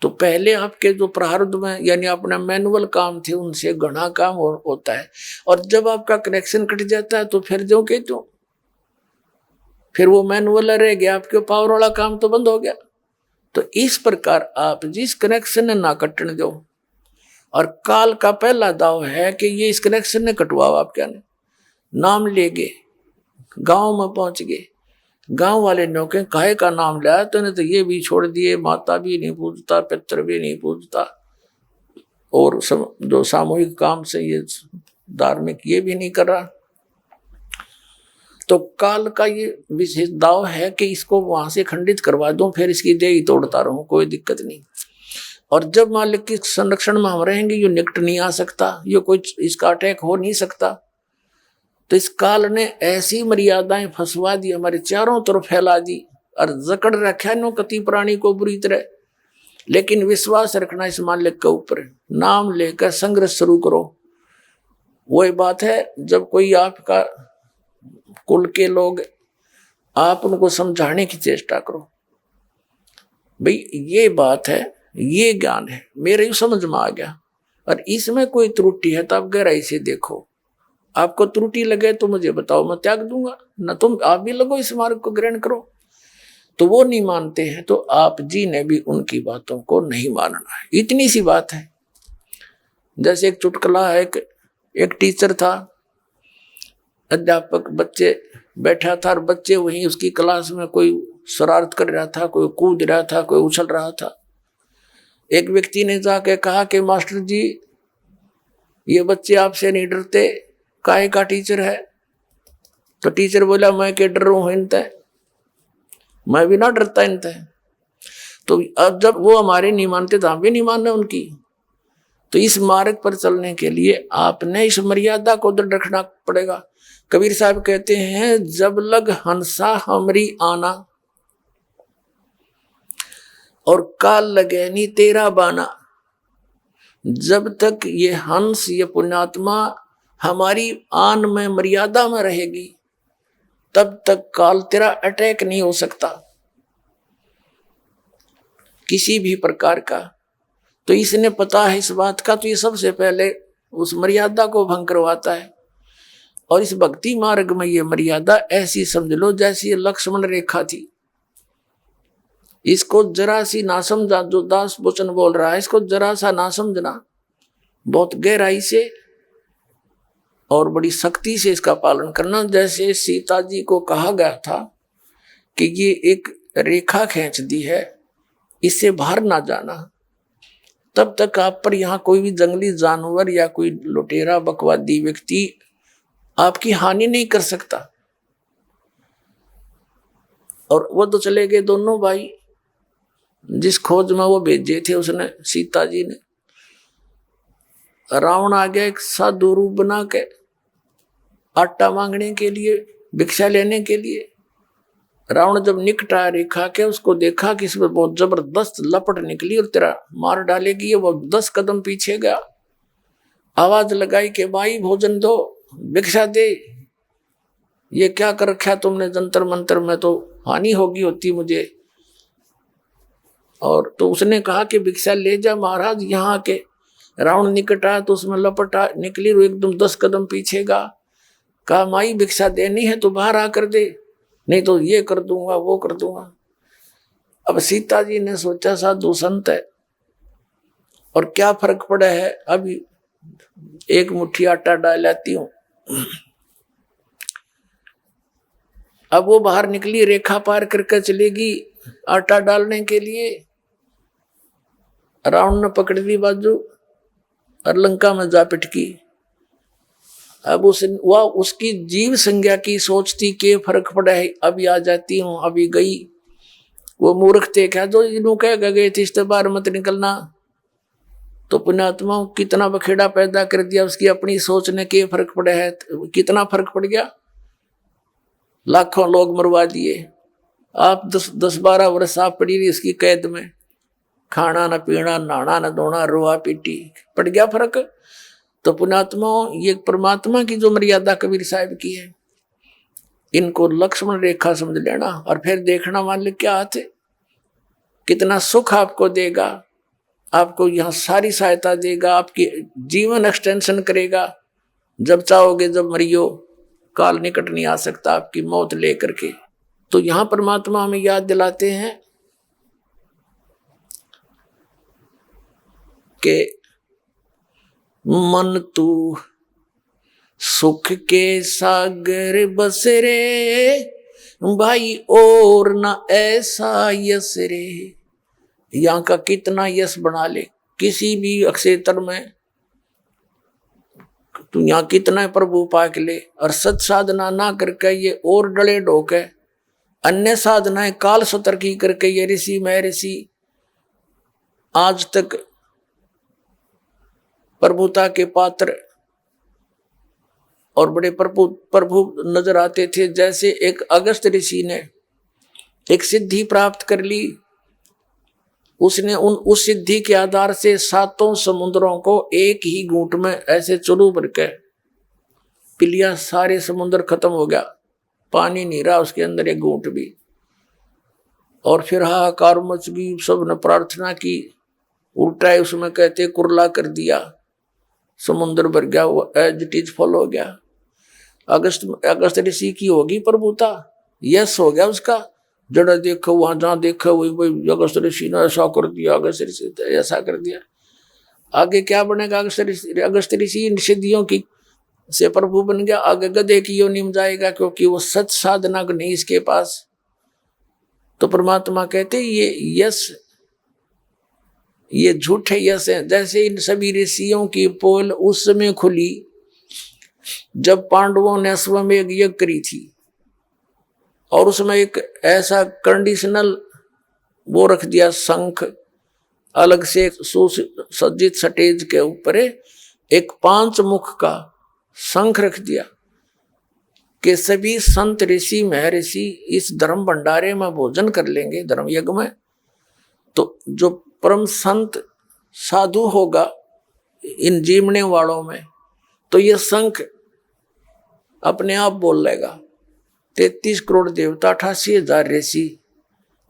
तो पहले आपके जो प्रारब्ध में यानी अपना मैनुअल काम थे उनसे घना काम होता है। और जब आपका कनेक्शन कट जाता है तो फिर जो के तो फिर वो मैनुअल रह गया, आपके पावर वाला काम तो बंद हो गया। तो इस प्रकार आप जिस कनेक्शन ने ना कटने दो, और काल का पहला दाव है कि ये इस कनेक्शन ने कटवाओ। आप क्या ने नाम ले गए, गांव में पहुंच गए, गांव वाले नौके काहे का नाम लिया, तो ने तो ये भी छोड़ दिए, माता भी नहीं पूजता, पितर भी नहीं पूजता, और जो सामूहिक काम से ये धार्मिक ये भी नहीं कर रहा। तो काल का ये विशेष दाव है कि इसको वहां से खंडित करवा दूं, फिर इसकी देही तोड़ता रहूं, कोई दिक्कत नहीं। और जब मालिक के संरक्षण में हम रहेंगे, ये निकट नहीं आ सकता, ये कोई इसका अटैक हो नहीं सकता। तो इस काल ने ऐसी मर्यादाएं फंसवा दी, हमारे चारों तरफ फैला दी और जकड़ रखा नो कति प्राणी को बुरी तरह। लेकिन विश्वास रखना इस मालिक के ऊपर, नाम लेकर संघर्ष शुरू करो। वही बात है, जब कोई आपका कुल के लोग, आप उनको समझाने की चेष्टा करो, भाई ये बात है, ये ज्ञान है, मेरे समझ में आ गया, और इसमें कोई त्रुटि है तो आप गहराई से देखो, आपको त्रुटि लगे तो मुझे बताओ, मैं त्याग दूंगा, न तुम आप भी लगो इस मार्ग को ग्रहण करो। तो वो नहीं मानते हैं, तो आप जी ने भी उनकी बातों को नहीं मानना है, इतनी सी बात है। जैसे एक चुटकुला है, एक टीचर था, अध्यापक, बच्चे बैठा था, और बच्चे वहीं उसकी क्लास में कोई शरारत कर रहा था, कोई कूद रहा था, कोई उछल रहा था। एक व्यक्ति ने जाके कहा कि मास्टर जी, ये बच्चे आपसे नहीं डरते, काहे का टीचर है? तो टीचर बोला, मैं क्या डर रहा हूं इनते, मैं भी ना डरता इनते। तो अब जब वो हमारे नहीं मानते तो हम भी नहीं मान रहे उनकी। तो इस मार्ग पर चलने के लिए आपने इस मर्यादा को दृढ़ रखना पड़ेगा। कबीर साहब कहते हैं, जब लग हंसा हमरी आना, और काल लगे नी तेरा बाना। जब तक ये हंस, ये पुण्यात्मा हमारी आन में, मर्यादा में रहेगी, तब तक काल तेरा अटैक नहीं हो सकता किसी भी प्रकार का। तो इसने पता है इस बात का, तो ये सबसे पहले उस मर्यादा को भंग करवाता है। और इस भक्ति मार्ग में ये मर्यादा ऐसी समझ लो जैसी ये लक्ष्मण रेखा थी। इसको जरा सी ना समझा, जो दास वचन बोल रहा है, इसको जरा सा ना समझना, बहुत गहराई से और बड़ी सख्ती से इसका पालन करना। जैसे सीता जी को कहा गया था कि ये एक रेखा खींच दी है, इससे बाहर ना जाना, तब तक आप पर यहाँ कोई भी जंगली जानवर या कोई लुटेरा बकवादी व्यक्ति आपकी हानि नहीं कर सकता। और वो तो चले गए दोनों भाई, जिस खोज में वो भेजे थे उसने, सीता जी ने। रावण आ गया एक साधु रूप बना के, आटा मांगने के लिए, भिक्षा लेने के लिए। रावण जब निकट आया रेखा के, उसको देखा कि इसमें बहुत जबरदस्त लपट निकली और तेरा मार डालेगी। वो 10 कदम पीछे गया, आवाज लगाई कि भाई भोजन दो, भिक्षा दे, ये क्या कर रखा तुमने जंतर मंतर में, तो हानि होगी होती मुझे। और तो उसने कहा कि भिक्षा ले जा महाराज। यहाँ के रावण निकट आया तो उसमें लपटा निकली, वो एकदम 10 कदम पीछे गा। कहा माई भिक्षा देनी है तो बाहर आकर दे, नहीं तो ये कर दूंगा वो कर दूंगा। अब सीता जी ने सोचा साधु संत है और क्या फर्क पड़ा है, अभी एक मुट्ठी आटा डाल लाती हूं। अब वो बाहर निकली, रेखा पार करके चलेगी आटा डालने के लिए। रावण ने पकड़ ली बाजू और लंका में जा पिटकी। अब उसकी जीव संज्ञा की सोचती के फर्क पड़ा है, अभी आ जाती हूं, अभी गई। वो मूर्ख थे क्या जो इन्हों कह गए थे इस बार मत निकलना। तो पुण्यात्माओं कितना बखेड़ा पैदा कर दिया उसकी अपनी सोच ने, के फर्क पड़ा है, कितना फर्क पड़ गया। लाखों लोग मरवा दिए। आप 10-12 वर्ष आप पड़ी रही इसकी कैद में, खाना न पीना, नहाना न धोना, रोआ पीटी, पड़ गया फर्क। तो पुण्यात्माओं, ये परमात्मा की जो मर्यादा कबीर साहब की है, इनको लक्ष्मण रेखा समझ लेना। और फिर देखना मालिक क्या हाथ है, कितना सुख आपको देगा, आपको यहाँ सारी सहायता देगा, आपकी जीवन एक्सटेंशन करेगा। जब चाहोगे जब मरियो, काल निकट नहीं आ सकता आपकी मौत लेकर के। तो यहाँ परमात्मा हमें याद दिलाते हैं कि मन तू सुख के सागर बस रे, भाई और ना ऐसा यश रे। यहाँ का कितना यश बना ले किसी भी क्षेत्र में, तू यहाँ कितना प्रभु पाक ले, और सत साधना ना करके ये और डले ढोके अन्य साधनाएं काल सतर की करके ये ऋषि मैं ऋषि आज तक प्रभुता के पात्र और बड़े प्रभु नजर आते थे। जैसे एक अगस्त ऋषि ने एक सिद्धि प्राप्त कर ली, उसने उस सिद्धि के आधार से 7 समुद्रों को एक ही घूंट में ऐसे चुरू भर के पी लिया। सारे समुद्र खत्म हो गया, पानी नहीं रहा उसके अंदर एक घूंट भी। और फिर हाहाकार मच गई, सबने प्रार्थना की, उल्टा उसमें कहते कुरला कर दिया, समुद्र भर गया, वो एज इट इज फॉल हो गया। अगस्त ऋषि की होगी प्रभुता, यस हो गया उसका। जड़ा देखो वहां जहां देखो वही अगस्त ऋषि ने ऐसा कर दिया, अगस्त ऋषि ऐसा कर दिया। आगे क्या बनेगा? अगस्त ऋषि इन सिद्धियों की से प्रभु बन गया, आगे गधे की योनि में जाएगा, क्योंकि वो सच साधना नहीं इसके पास। तो परमात्मा कहते ये यश, ये झूठे यश है। जैसे इन सभी ऋषियों की पोल उस समय खुली जब पांडवों ने अश्वमेध यज्ञ करी थी, और उसमें एक ऐसा कंडीशनल वो रख दिया, शंख अलग से सुसज्जित स्टेज के ऊपर एक 5 मुख का शंख रख दिया कि सभी संत ऋषि महर्षि इस धर्म भंडारे में भोजन कर लेंगे, धर्म यज्ञ में। तो जो परम संत साधु होगा इन जीवने वालों में, तो ये शंख अपने आप बोल लेगा। 33 करोड़ देवता, 88,000 ऋषि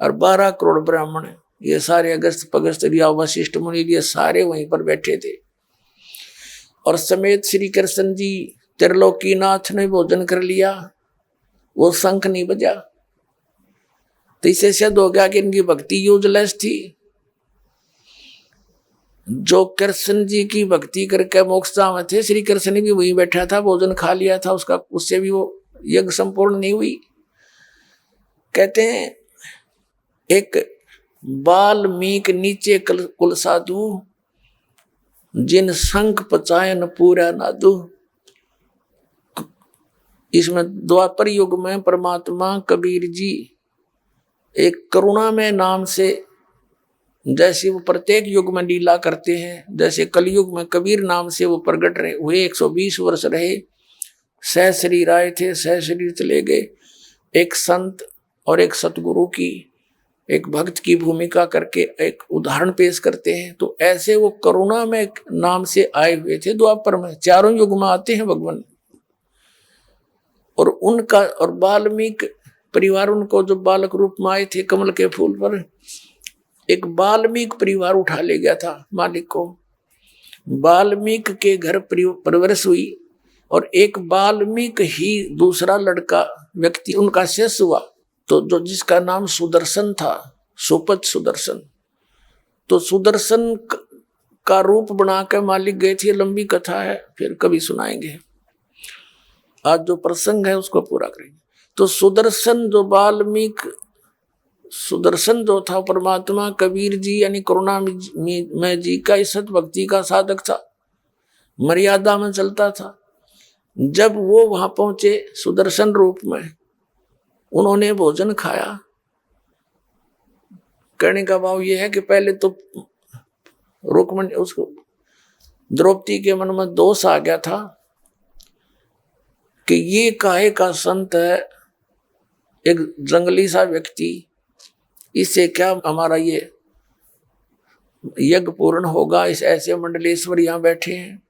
और 12 करोड़ ब्राह्मण, ये सारे अगस्त पगस्त रिया वशिष्ठ मुनि, ये सारे वहीं पर बैठे थे। और समेत श्री कृष्ण जी त्रिलोकीनाथ ने भोजन कर लिया, वो शंख नहीं बजा। तो इससे सिद्ध हो गया कि इनकी भक्ति यूजलेस थी। जो कृष्ण जी की भक्ति करके मोक्षता में थे, श्री कृष्ण भी वहीं बैठा था, भोजन खा लिया था उसका, उससे भी वो यज्ञ संपूर्ण नहीं हुई। कहते हैं एक वाल्मीकि नीचे कुल साधु, जिन शंख पचायन पूरा नादु। इसमें द्वापर युग में परमात्मा कबीर जी एक करुणा में नाम से, जैसे वो प्रत्येक युग में लीला करते हैं, जैसे कलयुग में कबीर नाम से वो प्रकट रहे हुए, 120 वर्ष रहे, सह शरीर आए थे, सह शरीर चले गए। एक संत और एक सतगुरु की, एक भक्त की भूमिका करके एक उदाहरण पेश करते हैं। तो ऐसे वो करुणा में नाम से आए हुए थे द्वापर में, चारों युग में आते हैं भगवान। और उनका और वाल्मीकि परिवार, उनको जो बालक रूप में आए थे कमल के फूल पर, एक वाल्मीकि परिवार उठा ले गया था मालिक को। वाल्मीकि के घर परवरिश हुई, और एक वाल्मीकि ही दूसरा लड़का व्यक्ति उनका शिष्य हुआ, तो जो जिसका नाम सुदर्शन था, सुपथ सुदर्शन। तो सुदर्शन का रूप बना के मालिक गए थे, लंबी कथा है, फिर कभी सुनाएंगे। आज जो प्रसंग है उसको पूरा करेंगे। तो सुदर्शन जो वाल्मीकि, सुदर्शन जो था परमात्मा कबीर जी यानी करुणा में जी का सत भक्ति का साधक था, मर्यादा में चलता था। जब वो वहां पहुंचे सुदर्शन रूप में, उन्होंने भोजन खाया। कहने का भाव ये है कि पहले तो रुक्मणी, उसको द्रौपदी के मन में दोष आ गया था कि ये काहे का संत है, एक जंगली सा व्यक्ति, इससे क्या हमारा ये यज्ञ पूर्ण होगा, इस ऐसे मंडलेश्वर यहाँ बैठे हैं।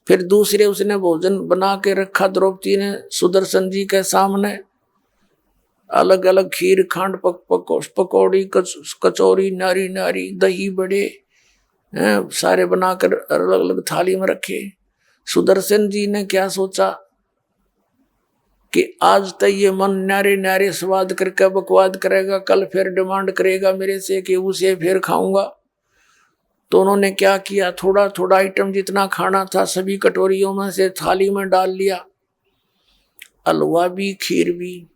फिर दूसरे उसने भोजन बना के रखा द्रौपदी ने सुदर्शन जी के सामने, अलग अलग खीर, खांड, पकौड़ी, कचौरी, नारी नारी, दही बड़े हैं, सारे बनाकर अलग अलग थाली में रखे। सुदर्शन जी ने क्या सोचा कि आज तक ये मन न्यारे न्यारे स्वाद करके बकवाद करेगा, कल फिर डिमांड करेगा मेरे से कि उसे फिर खाऊंगा। तो उन्होंने क्या किया, थोड़ा थोड़ा आइटम जितना खाना था सभी कटोरियों में से थाली में डाल लिया। हलवा भी, खीर भी,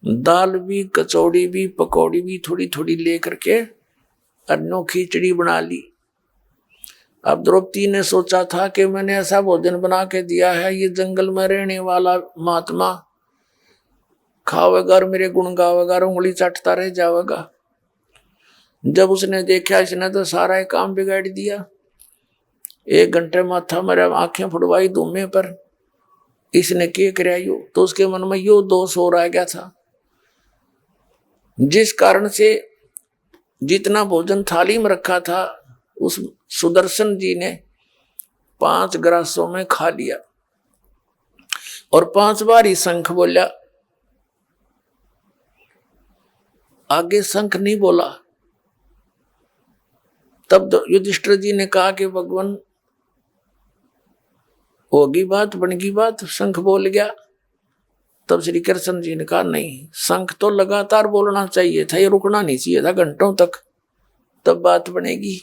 दाल भी, कचौड़ी भी, पकौड़ी भी थोड़ी थोड़ी ले करके अन्नों खिचड़ी बना ली। अब द्रौपदी ने सोचा था कि मैंने ऐसा भोजन बना के दिया है, ये जंगल में रहने वाला महात्मा खावेगा और मेरे गुण गावेगा और उंगली चाटता रह जाएगा। जब उसने देखा इसने तो सारा काम बिगाड़ दिया, 1 घंटे माथा मेरे आंखें फुटवाई धूमे पर, इसने क्या कराया यो, तो उसके मन में यो दोष हो रह गया था, जिस कारण से जितना भोजन थाली में रखा था उस सुदर्शन जी ने 5 ग्रासों में खा लिया और 5 बार ही शंख बोला, आगे शंख नहीं बोला। तब युधिष्ठिर जी ने कहा कि भगवान होगी बात, बनेगी बात, शंख बोल गया। तब श्री कृष्ण जी ने कहा नहीं, शंख तो लगातार बोलना चाहिए था, ये रुकना नहीं चाहिए था घंटों तक, तब बात बनेगी।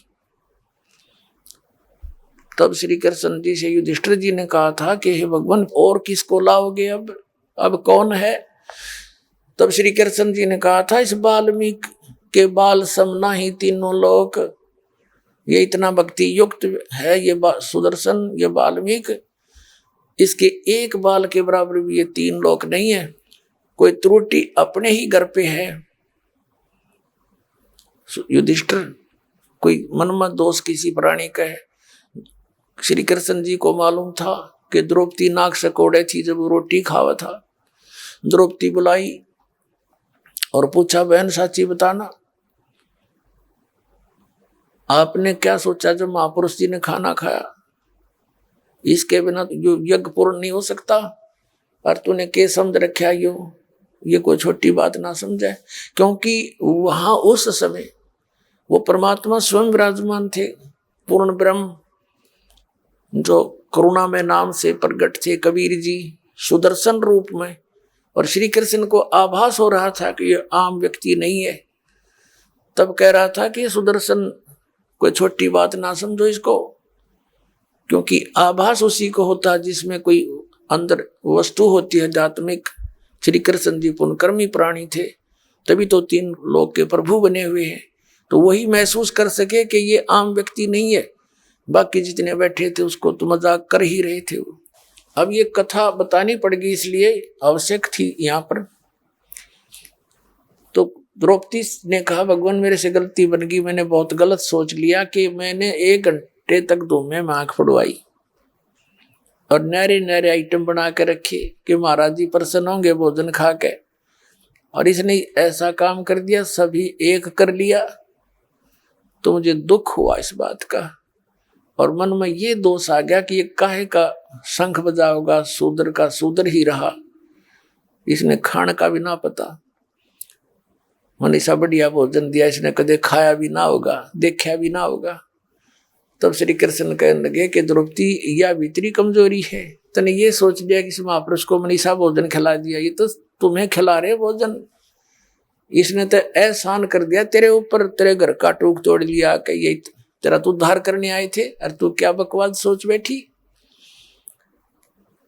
तब श्री कृष्ण जी से युधिष्ठिर जी ने कहा था कि हे भगवान और किसको लाओगे, अब कौन है? तब श्री कृष्ण जी ने कहा था इस वाल्मीकि के बाल समना ही तीनों लोक, ये इतना भक्ति युक्त है ये सुदर्शन, ये वाल्मीकि, इसके एक बाल के बराबर भी ये 3 लोक नहीं है। कोई त्रुटि अपने ही घर पे है युधिष्ठिर, कोई मनमत दोष किसी प्राणी का है। श्री कृष्ण जी को मालूम था कि द्रौपदी नाक से कोड़े थी जब वो रोटी खावा था। द्रौपदी बुलाई और पूछा, बहन साची बताना, आपने क्या सोचा जब महापुरुष जी ने खाना खाया? इसके बिना जो यज्ञ पूर्ण नहीं हो सकता, और तूने के समझ रखा ये कोई छोटी बात ना समझे, क्योंकि वहां उस समय वो परमात्मा स्वयं विराजमान थे, पूर्ण ब्रह्म, जो करुणा में नाम से प्रकट थे, कबीर जी सुदर्शन रूप में। और श्री कृष्ण को आभास हो रहा था कि ये आम व्यक्ति नहीं है। तब कह रहा था कि सुदर्शन कोई छोटी बात ना समझो इसको, क्योंकि आभास उसी को होता जिसमें कोई अंदर वस्तु होती है आध्यात्मिक। श्री कृष्ण जी पुण्यकर्मी प्राणी थे, तभी तो 3 लोक के प्रभु बने हुए हैं, तो वही महसूस कर सके कि ये आम व्यक्ति नहीं है। बाकी जितने बैठे थे उसको तो मजाक कर ही रहे थे। अब ये कथा बतानी पड़ेगी, इसलिए आवश्यक थी यहाँ पर। तो द्रौपदी ने कहा, भगवान मेरे से गलती बन गई, मैंने बहुत गलत सोच लिया कि मैंने 1 घंटे तक धूमे में आंख फुड़वाई और नहरे नहरे आइटम बना के रखे कि महाराज जी प्रसन्न होंगे भोजन खा के, और इसने ऐसा काम कर दिया, सभी एक कर लिया। तो मुझे दुख हुआ इस बात का, और मन में ये दोष आ गया कि ये काहे का शंख बजाओगा, शूद्र का शूद्र ही रहा, इसने खाने का भी ना पता, मैंने ऐसा बढ़िया भोजन दिया, इसने कदे खाया भी ना होगा, देखा भी ना होगा। तब श्री कृष्ण कहने लगे कि द्रौपदी यह भीतरी कमजोरी है, तने ये सोच लिया कि इस महापुरुष को मनीषा भोजन खिला दिया, ये तो तुम्हें खिला रहे भोजन, इसने तो एहसान कर दिया तेरे ऊपर, तेरे घर का टूक तोड़ लिया कि ये तेरा तो उद्धार करने आए थे, और तू क्या बकवास सोच बैठी।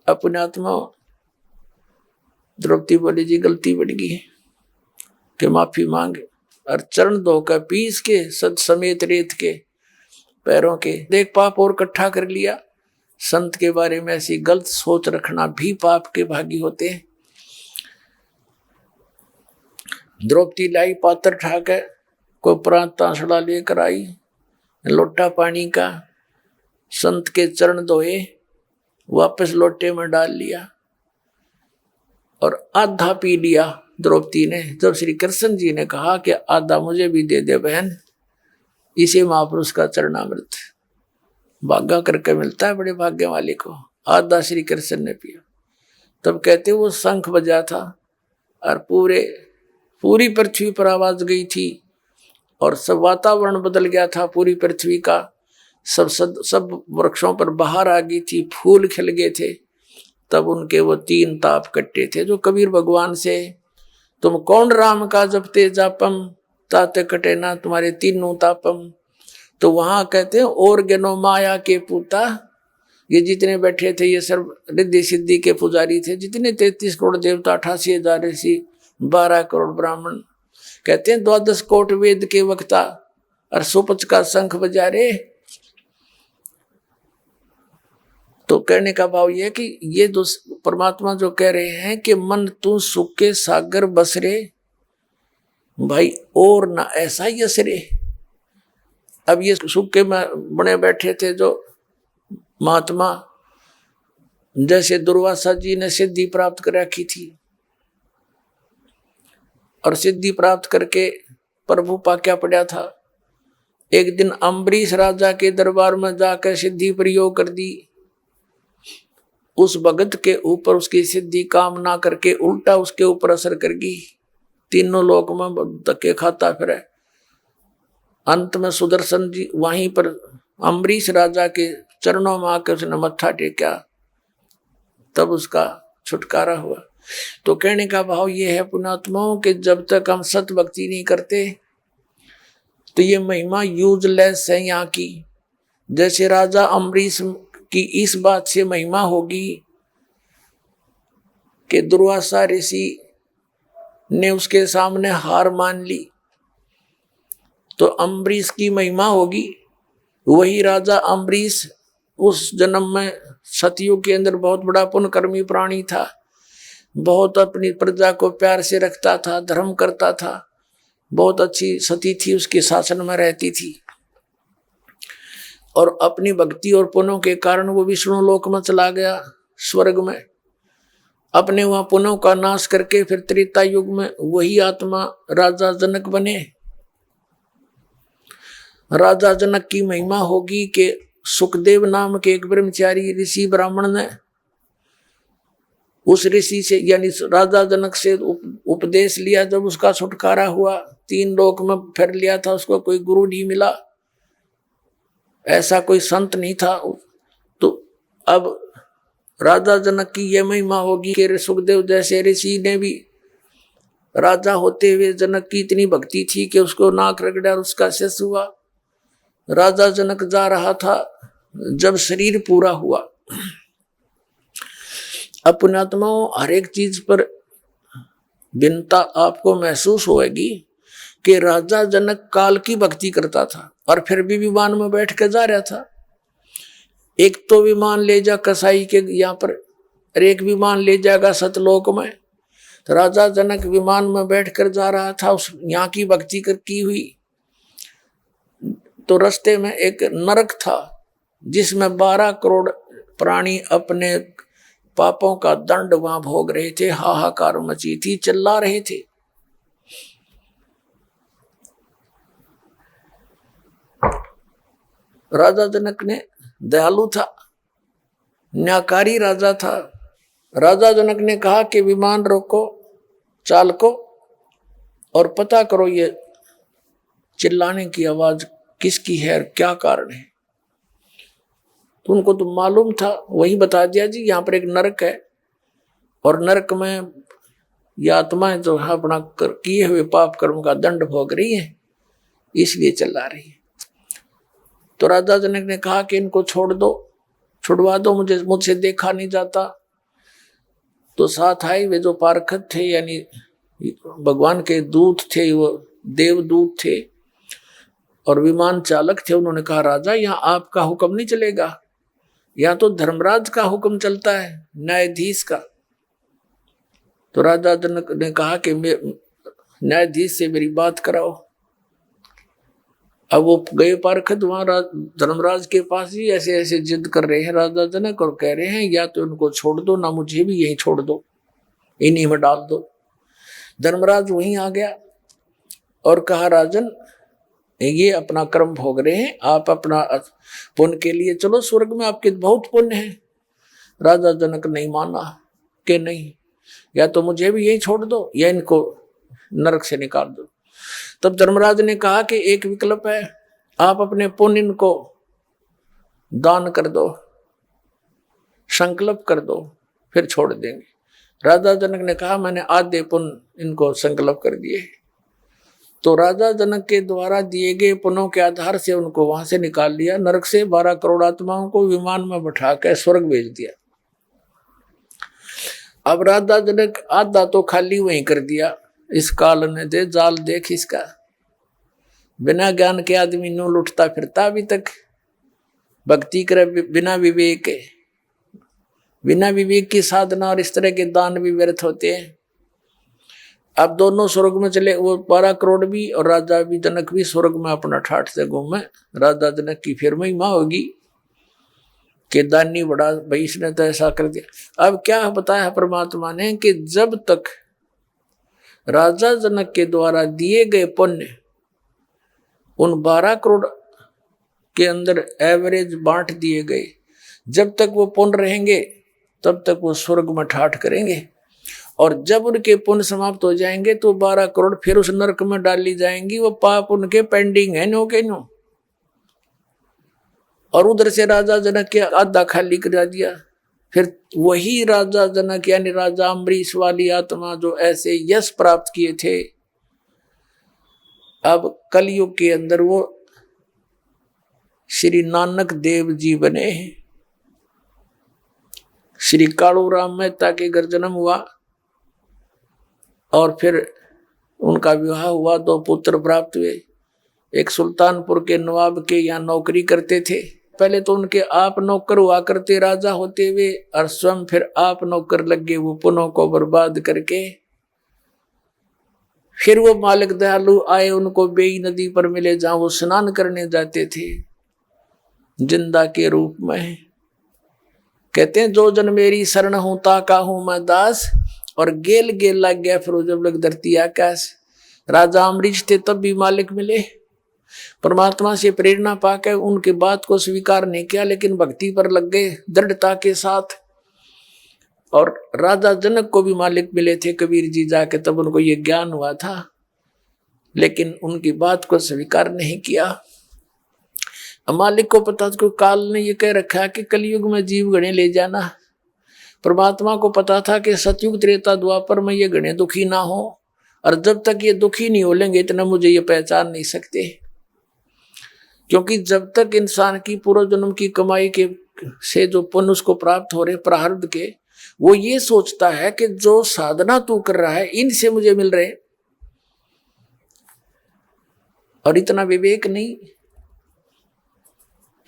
अपने आत्मा द्रौपदी बोली, जी गलती बढ़ गई कि माफी मांगे, और चरण धोकर पीस के सद समेत रेत के पैरों के देख पाप और इकट्ठा कर लिया। संत के बारे में ऐसी गलत सोच रखना भी पाप के भागी होते हैं। द्रौपदी लाई पात्र ठाकर, कोई प्रांत तांसड़ा लेकर आई, लोटा पानी का, संत के चरण धोए, वापस लोटे में डाल लिया और आधा पी लिया द्रौपदी ने। जब श्री कृष्ण जी ने कहा कि आधा मुझे भी दे दे बहन, इसे महापुरुष का चरणामृत भागा करके मिलता है बड़े भाग्य वाले को। आधा श्री कृष्ण ने पिया। तब कहते वो शंख बजा था और पूरी पृथ्वी पर आवाज गई थी और सब वातावरण बदल गया था पूरी पृथ्वी का। सब वृक्षों पर बहार आ गई थी, फूल खिल गए थे। तब उनके वो 3 ताप कट्टे थे जो कबीर भगवान से, तुम कौन राम का जपते जापम ताते कटे ना तुम्हारे 3 तापम। तो वहां कहते हैं और गनो माया के पूता, ये जितने बैठे थे ये सर्व रिद्धि सिद्धि के पुजारी थे, जितने 33 करोड़ देवता, 88,000 ऋषि, 12 करोड़ ब्राह्मण, कहते हैं 12 कोट वेद के वक्ता और 105 का शंख बजा रहे। तो कहने का भाव यह कि ये परमात्मा जो कह रहे हैं कि मन तू सुख के सागर बसरे, भाई और ना ऐसा ही असरे। अब ये सुख के बने बैठे थे जो महात्मा, जैसे दुर्वासा जी ने सिद्धि प्राप्त कर रखी थी और सिद्धि प्राप्त करके प्रभु पाक्या पड़ा था। एक दिन अम्बरीश राजा के दरबार में जाकर सिद्धि प्रयोग कर दी। उस भगत के ऊपर उसकी सिद्धि काम ना करके उल्टा उसके ऊपर असर कर गई। तीनों लोक में धक्के खाता फिरे। अंत में सुदर्शन जी वहीं पर अम्बरीश राजा के चरणों में आकर उसने मत्था टेका, तब उसका छुटकारा हुआ। तो कहने का भाव ये है पुण्यात्माओं कि जब तक हम सत भक्ति नहीं करते तो ये महिमा यूजलेस है यहाँ की। जैसे राजा अम्बरीश की इस बात से महिमा होगी कि दुर्वासा ऋषि ने उसके सामने हार मान ली, तो अम्बरीश की महिमा होगी। वही राजा अम्बरीश उस जन्म में सतयुग के अंदर बहुत बड़ा पुण्यकर्मी प्राणी था, बहुत अपनी प्रजा को प्यार से रखता था, धर्म करता था, बहुत अच्छी सती थी, उसके शासन में रहती थी। और अपनी भक्ति और पुण्यों के कारण वो विष्णु लोक में चला गया, स्वर्ग में। अपने वहां पुण्यों का नाश करके फिर त्रेता युग में वही आत्मा राजा जनक बने। राजा जनक की महिमा होगी कि सुखदेव नाम के एक ब्रह्मचारी ऋषि ब्राह्मण ने उस ऋषि से यानी राजा जनक से उपदेश लिया। जब उसका छुटकारा हुआ, 3 लोक में फिर लिया था, उसको कोई गुरु नहीं मिला, ऐसा कोई संत नहीं था। तो अब राजा जनक की यह महिमा होगी कि सुखदेव जैसे ऋषि ने भी राजा होते हुए जनक की इतनी भक्ति थी कि उसको नाक रगड़ा और उसका शेष हुआ। राजा जनक जा रहा था, जब शरीर पूरा हुआ। अब पुण्यात्माओं हर एक चीज पर भिन्नता आपको महसूस होगी कि राजा जनक काल की भक्ति करता था और फिर भी विमान में बैठ कर जा रहा था। एक तो विमान ले जा कसाई के यहाँ पर, और एक विमान ले जाएगा सतलोक में। तो राजा जनक विमान में बैठ कर जा रहा था, उस यहाँ की भक्ति की हुई। तो रास्ते में एक नरक था जिसमें 12 करोड़ प्राणी अपने पापों का दंड वहां भोग रहे थे। हाहाकार मची थी, चिल्ला रहे थे। राजा जनक ने दयालु था, न्यायकारी राजा था। राजा जनक ने कहा कि विमान रोको, चालको, और पता करो ये चिल्लाने की आवाज किसकी है और क्या कारण है। तो उनको तो मालूम था, वही बता दिया जी यहाँ पर एक नरक है और नरक में ये आत्माएं जो अपना किए हुए पाप कर्म का दंड भोग रही है, इसलिए चिल्ला रही है। तो राजा जनक ने कहा कि इनको छोड़ दो, छुड़वा दो, मुझसे देखा नहीं जाता। तो साथ आए वे जो पारखत थे, यानी भगवान के दूत थे, वो देवदूत थे और विमान चालक थे। उन्होंने कहा राजा यहाँ आपका हुक्म नहीं चलेगा, यहाँ तो धर्मराज का हुक्म चलता है, न्यायाधीश का। तो राजा जनक ने कहा कि न्यायाधीश से मेरी बात कराओ। अब वो गए पारखत वहां धर्मराज के पास ही ऐसे ऐसे जिद कर रहे हैं राजा जनक, और कह रहे हैं या तो इनको छोड़ दो ना मुझे भी यहीं छोड़ दो, इन्हीं में डाल दो। धर्मराज वहीं आ गया और कहा राजन ये अपना कर्म भोग रहे हैं, आप अपना पुण्य के लिए चलो, स्वर्ग में आपके बहुत पुण्य है। राजा जनक नहीं माना कि नहीं, या तो मुझे भी यहीं छोड़ दो या इनको नरक से निकाल दो। तब धर्मराज ने कहा कि एक विकल्प है, आप अपने पुण्य इनको दान कर दो, संकल्प कर दो, फिर छोड़ देंगे। राजा जनक ने कहा मैंने आधे पुण्य इनको संकल्प कर दिए। तो राजा जनक के द्वारा दिए गए पुण्यों के आधार से उनको वहां से निकाल लिया, नरक से 12 करोड़ आत्माओं को विमान में बैठा कर स्वर्ग भेज दिया। अब राजा जनक आधा तो खाली वहीं कर दिया। इस काल ने दे जाल देख इसका, बिना ज्ञान के आदमी नो लुटता फिरता अभी तक, भक्ति करे बिना विवेक के, बिना विवेक की साधना और इस तरह के दान भी व्यर्थ होते हैं। अब दोनों स्वर्ग में चले, वो 12 करोड़ भी और राजा भी जनक भी स्वर्ग में अपना ठाठ से घूमे। राजा जनक की फिर महिमा होगी कि दानी बड़ा भाई, इसने तो ऐसा कर दिया। अब क्या बताया परमात्मा ने कि जब तक राजा जनक के द्वारा दिए गए पुण्य उन 12 करोड़ के अंदर एवरेज बांट दिए गए। जब तक वो पुण्य रहेंगे तब तक वो स्वर्ग में ठाठ करेंगे, और जब उनके पुण्य समाप्त हो जाएंगे तो 12 करोड़ फिर उस नरक में डाली जाएंगी। वो पाप उनके पेंडिंग है नो के नो। और उधर से राजा जनक के आधा खाली करा दिया। फिर वही राजा जनक यानी राजा अम्बरीश वाली आत्मा जो ऐसे यश प्राप्त किए थे, अब कलयुग के अंदर वो श्री नानक देव जी बने हैं। श्री कालू राम मेहता के घर जन्म हुआ और फिर उनका विवाह हुआ, 2 पुत्र प्राप्त हुए। एक सुल्तानपुर के नवाब के यहाँ नौकरी करते थे। पहले तो उनके आप नौकर हुआ करते राजा होते हुए, और स्वयं फिर आप नौकर लग गए वो पुनों को बर्बाद करके। फिर वो मालिक दयालु आए, उनको बेई नदी पर मिले जहां वो स्नान करने जाते थे जिंदा के रूप में। कहते हैं जो जन मेरी शरण हूं ताका हूं मैं दास, और गेल गेल लग गया फिर जब लग धरती आकाश। राजा अम्बरीश थे तब भी मालिक मिले, परमात्मा से प्रेरणा पाकर उनके बात को स्वीकार नहीं किया, लेकिन भक्ति पर लग गए दृढ़ता के साथ। और राजा जनक को भी मालिक मिले थे कबीर जी जाके, तब उनको ये ज्ञान हुआ था, लेकिन उनकी बात को स्वीकार नहीं किया। मालिक को पता था, काल ने ये कह रखा है कि कलयुग में जीव गणे ले जाना। परमात्मा को पता था कि सतयुग त्रेता द्वापर में ये गणे दुखी ना हो, और जब तक ये दुखी नहीं हो लेंगे इतना मुझे ये पहचान नहीं सकते। क्योंकि जब तक इंसान की पूर्व जन्म की कमाई के से जो पुण्य उसको प्राप्त हो रहे प्रारब्ध के, वो ये सोचता है कि जो साधना तू कर रहा है इनसे मुझे मिल रहे, और इतना विवेक नहीं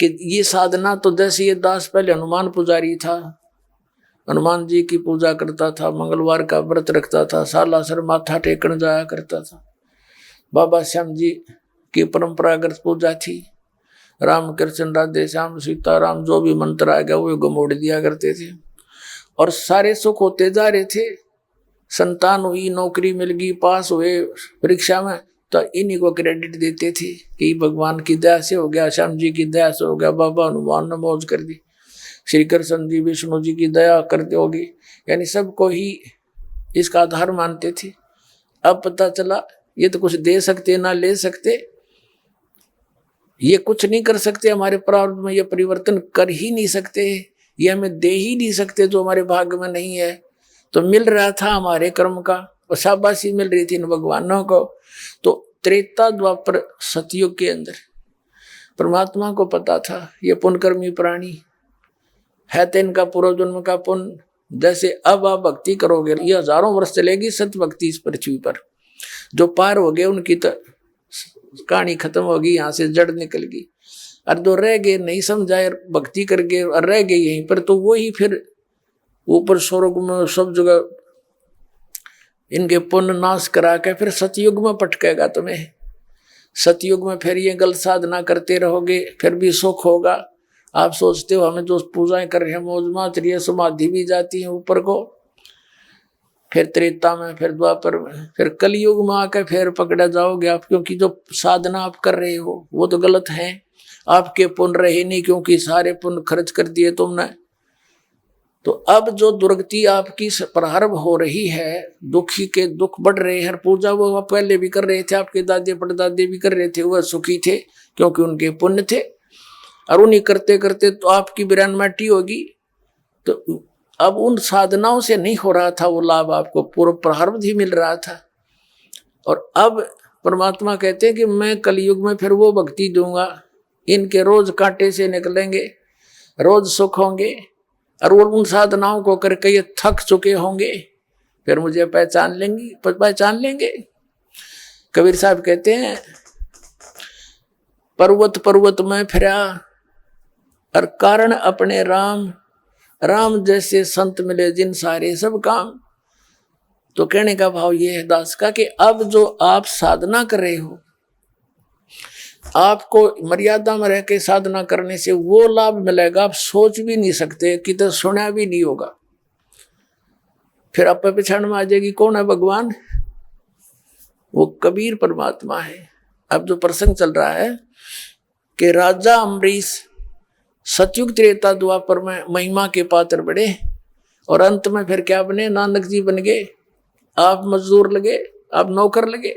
कि ये साधना तो जैसे ये दास पहले हनुमान पुजारी था, हनुमान जी की पूजा करता था, मंगलवार का व्रत रखता था, सालासर माथा टेकन जाया करता था। बाबा श्याम जी की परंपरागत पूजा थी। राम कृष्ण राधे श्याम सीताराम जो भी मंत्र आ गया वो गमोड़ दिया करते थे, और सारे सुख होते जा रहे थे। संतान हुई, नौकरी मिल गई, पास हुए परीक्षा में, तो इन्हीं को क्रेडिट देते थे कि भगवान की दया से हो गया, श्याम जी की दया से हो गया, बाबा हनुमान ने मौज कर दी, श्री कृष्ण जी विष्णु जी की दया करते होगी, यानी सबको ही इसका आधार मानते थे। अब पता चला ये तो कुछ दे सकते ना ले सकते, ये कुछ नहीं कर सकते, हमारे प्रारब्ध में ये परिवर्तन कर ही नहीं सकते, ये हमें दे ही नहीं सकते जो हमारे भाग्य में नहीं है। तो मिल रहा था हमारे कर्म का, और शाबाशी मिल रही थी इन भगवानों को। तो त्रेता द्वापर सतयुग के अंदर परमात्मा को पता था ये पुण्यकर्मी प्राणी है, तो इनका पूर्व जन्म का पुण्य, जैसे अब आप भक्ति करोगे ये हजारों वर्ष चलेगी सत्य भक्ति इस पृथ्वी पर। जो पार हो गए उनकी तो कहानी खत्म होगी, यहाँ से जड़ निकल गई। और जो रह गए नहीं समझाए भक्ति करके और रह गए यहीं पर, तो वो ही फिर ऊपर स्वर्ग में सब जगह इनके पुण्य नाश करा के फिर सतयुग में पटकेगा तुम्हें। सतयुग में फिर ये गलत साधना करते रहोगे फिर भी सुख होगा। आप सोचते हो हमें जो पूजाएं कर रहे हैं मौज मात रही है, समाधि भी जाती है ऊपर को, फिर त्रेता में, फिर द्वापर में, फिर कलयुग में आकर फिर पकड़ा जाओगे आप, क्योंकि जो साधना आप कर रहे हो वो तो गलत है। आपके पुण्य रहे नहीं, क्योंकि सारे पुण्य खर्च कर दिए तुमने। तो अब जो दुर्गति आपकी प्रारंभ हो रही है, दुखी के दुख बढ़ रहे हैं। पूजा वो पहले भी कर रहे थे, आपके दादे परदादे भी कर रहे थे, वह सुखी थे क्योंकि उनके पुण्य थे। और उन्हीं करते करते तो आपकी बिरानमाटी होगी। तो अब उन साधनाओं से नहीं हो रहा था वो लाभ, आपको पूर्व प्रारब्ध ही मिल रहा था। और अब परमात्मा कहते हैं कि मैं कलयुग में फिर वो भक्ति दूंगा, इनके रोज कांटे से निकलेंगे, रोज सुख होंगे, और वो उन साधनाओं को करके ये थक चुके होंगे, फिर मुझे पहचान लेंगे। कबीर साहब कहते हैं पर्वत पर्वत में फिरा और कारण अपने राम, राम जैसे संत मिले जिन सारे सब काम। तो कहने का भाव ये है दास का कि अब जो आप साधना कर रहे हो, आपको मर्यादा में रह के साधना करने से वो लाभ मिलेगा आप सोच भी नहीं सकते, कि तो सुना भी नहीं होगा। फिर आप पहचान में आ जाएगी कौन है भगवान, वो कबीर परमात्मा है। अब जो प्रसंग चल रहा है कि राजा अम्बरीश सतयुग त्रेता द्वापर में महिमा के पात्र बड़े और अंत में फिर क्या बने, नानक जी बन गए। आप मजदूर लगे, आप नौकर लगे।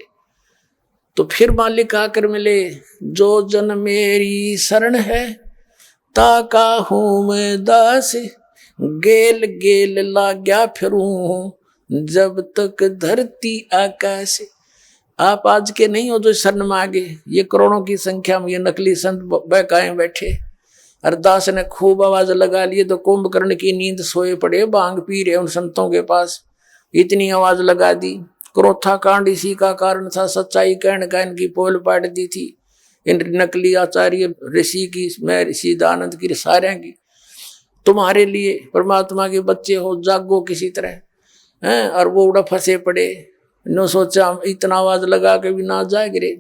तो फिर मालिक आकर मिले, जो जन मेरी शरण है ताका हूं मैं दास, गेल गेल लाग्या फिरूं जब तक धरती आकाश। आप आज के नहीं हो जो शरण मांगे, ये करोड़ों की संख्या में ये नकली संत बहकाए बैठे। अरदास ने खूब आवाज लगा लिए तो कुंभकर्ण की नींद सोए पड़े, भांग पी रहे उन संतों के पास, इतनी आवाज लगा दी। क्रोथा कांड इसी का कारण था, सच्चाई कहने का इनकी पोल पाट दी थी इन नकली आचार्य ऋषि की, मैं ऋषि दानंद की, सारे की। तुम्हारे लिए परमात्मा के बच्चे हो, जागो किसी तरह हैं। और वो उड़ा फंसे पड़े, नो सोचा इतना आवाज लगा के भी ना जाए गिरे।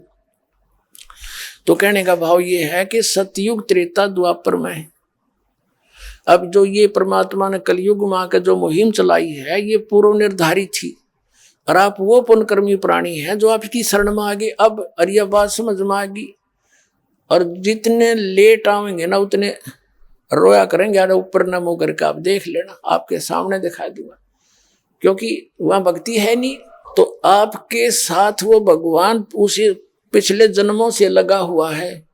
तो कहने का भाव ये है कि सतयुग त्रेता द्वापर में अब जो ये परमात्मा ने कलयुग में आकर जो मुहिम चलाई है, ये पूर्व निर्धारित थी। और आप वो पुण्यकर्मी प्राणी हैं जो आपकी शरण में आगे अब अरिया बात समझ में आएगी। और जितने लेट आवेंगे ना उतने रोया करेंगे, अरे ऊपर न मुँह करके आप देख लेना, आपके सामने दिखा दूंगा। क्योंकि वहाँ भक्ति है नहीं, तो आपके साथ वो भगवान उसी पिछले जन्मों से लगा हुआ है।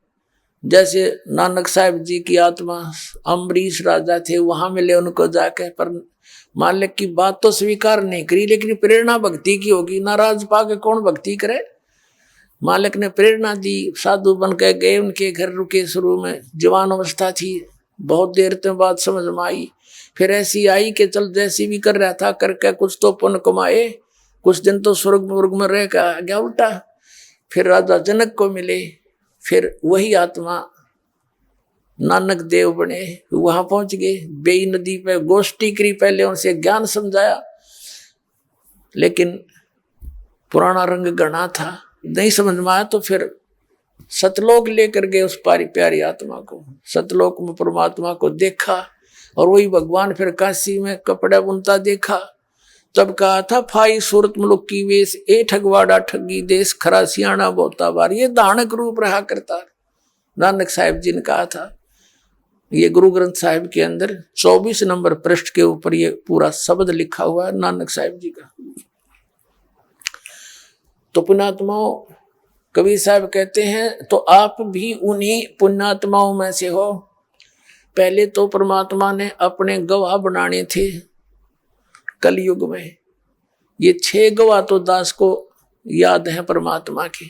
जैसे नानक साहब जी की आत्मा अम्बरीश राजा थे, वहां मिले उनको जाकर, पर मालिक की बात तो स्वीकार नहीं करी, लेकिन प्रेरणा भक्ति की होगी। नाराज पाके कौन भक्ति करे। मालिक ने प्रेरणा दी, साधु बन के गए, उनके घर रुके। शुरू में जवान अवस्था थी, बहुत देर तक बात समझ में आई। फिर ऐसी आई कि चल जैसी भी कर रहा था करके कुछ तो पुण्य कमाए, कुछ दिन तो स्वर्ग में रह गया उल्टा। फिर राजा जनक को मिले, फिर वही आत्मा नानक देव बने, वहां पहुंच गए। बेई नदी पे गोष्ठी करी, पहले उनसे ज्ञान समझाया, लेकिन पुराना रंग गणा था, नहीं समझ में आया। तो फिर सतलोक लेकर गए उस प्यारी आत्मा को। सतलोक में परमात्मा को देखा, और वही भगवान फिर काशी में कपड़ा बुनता देखा। तब कहा था, फाई सूरत मुलुक की वेश, ए ठगवाड़ा ठगी देश, खरा सियाणा बोता बार। ये दानक रूप रहा करता, नानक साहिब जी ने कहा था। ये गुरु ग्रंथ साहिब के अंदर 24 नंबर पृष्ठ के ऊपर ये पूरा शब्द लिखा हुआ है नानक साहिब जी का। तो पुण्यात्माओं, कबीर साहब कहते हैं, तो आप भी उन्हीं पुण्यात्माओं में से हो। पहले तो परमात्मा ने अपने गवाह बनाने थे कलयुग में। ये 6 गवाह तो दास को याद है परमात्मा के।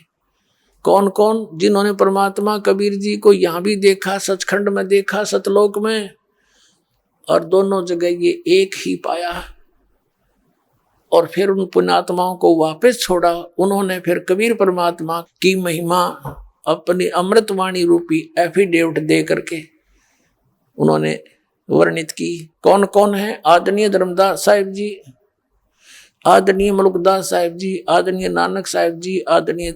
कौन कौन? जिन्होंने परमात्मा कबीर जी को यहाँ भी देखा, सचखंड में देखा, सतलोक में, और दोनों जगह ये एक ही पाया। और फिर उन पुण्यात्माओं को वापस छोड़ा। उन्होंने फिर कबीर परमात्मा की महिमा अपनी अमृतवाणी रूपी एफिडेविट दे करके उन्होंने वर्णित की। कौन कौन है? आदरणीय धर्मदास साहिब जी, आदरणीय मलुकदास साहिब जी, आदरणीय नानक साहिब जी, आदरणीय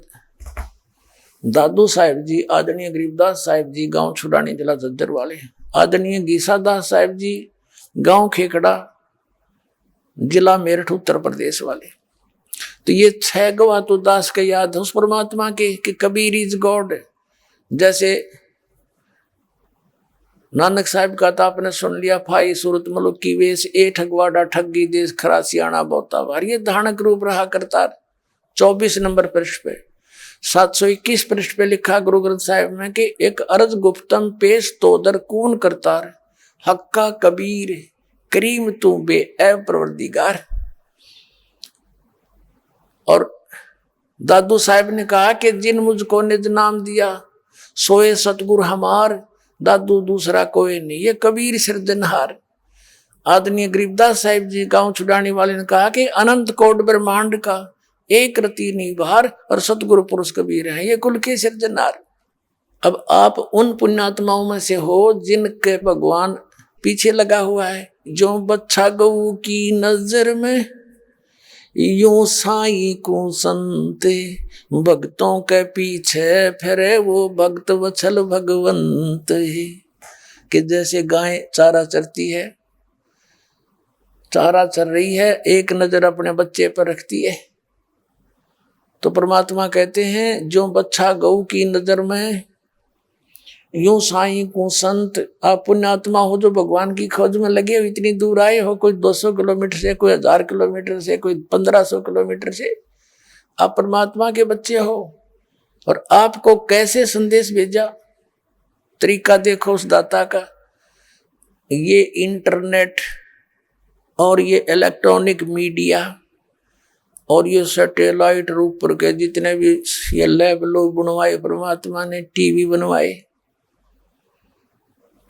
दादू साहिब जी, आदरणीय गरीबदास साहिब जी, गांव छुड़ानी जिला झज्जर वाले, आदरणीय गीसादास साहिब जी, गांव खेकड़ा जिला मेरठ उत्तर प्रदेश वाले। तो ये 6 गवाह तो दास के याद है उस परमात्मा के कि कबीर इज गॉड। जैसे नानक साहिब का तो आपने सुन लिया, फाई सूरत मुलुक की वेश, ए ठगवाड़ा ठगी देश, खरा सियाणा बोता बार। ये धानक रूप रहा करता। 24 नंबर पृष्ठ पे, 721 पृष्ठ पे लिखा गुरु ग्रंथ साहिब में कि एक अर्ज गुप्तम पेश तोदर कून करतार, हक्का कबीर करीम तू बे ए परवरदिगार। और दादू साहिब ने कहा कि जिन मुझको निज नाम दिया सोए सतगुरु हमार, दादू दूसरा कोई नहीं, ये कबीर सिरजनहार। आदरणीय गरीबदास साहिब जी गांव छुड़ाने वाले ने कहा कि अनंत कोट ब्रह्मांड का एक रति निभार और सतगुरु पुरुष कबीर हैं, ये कुल के सिरजनहार। अब आप उन पुण्यात्माओं में से हो जिनके भगवान पीछे लगा हुआ है। जो बच्चा गऊ की नजर में यूं साई को संते, भक्तों के पीछे फिरे वो भक्त वत्सल भगवंत। कि जैसे गाय चारा चरती है, चारा चर रही है, एक नजर अपने बच्चे पर रखती है, तो परमात्मा कहते हैं जो बच्चा गऊ की नजर में, यूं साईं को संत। आप पुण्यात्मा हो जो भगवान की खोज में लगे हो, इतनी दूर आए हो, कोई 200 किलोमीटर से, कोई 1000 किलोमीटर से, कोई 1500 किलोमीटर से, आप परमात्मा के बच्चे हो। और आपको कैसे संदेश भेजा, तरीका देखो उस दाता का। ये इंटरनेट और ये इलेक्ट्रॉनिक मीडिया और ये सैटेलाइट रूप पर के जितने भी ये लैब लोग बनवाए परमात्मा ने, टीवी बनवाए,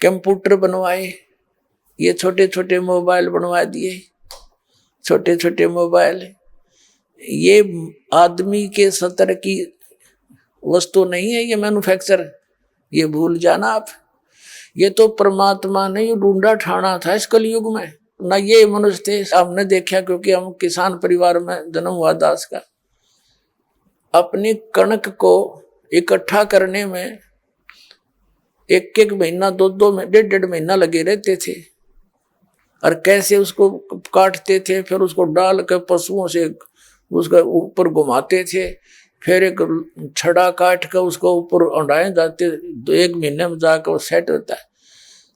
कंप्यूटर बनवाए, ये छोटे छोटे मोबाइल बनवा दिए, छोटे छोटे मोबाइल। ये आदमी के स्तर की वस्तु नहीं है, ये मैन्युफैक्चर, ये भूल जाना आप। ये तो परमात्मा ने ये ढूंढा ठाना था इस कलयुग में, ना ये मनुष्य थे। हमने देखा क्योंकि हम किसान परिवार में जन्म हुआ दास का। अपनी कणक को इकट्ठा करने में एक एक महीना, दो में, डेढ़ महीना लगे रहते थे। और कैसे उसको काटते थे, फिर उसको डाल कर पशुओं से उसका ऊपर घुमाते थे, फिर एक छड़ा काट कर उसको ऊपर उड़ाए जाते, 1 महीने में जाकर वो सेट होता है।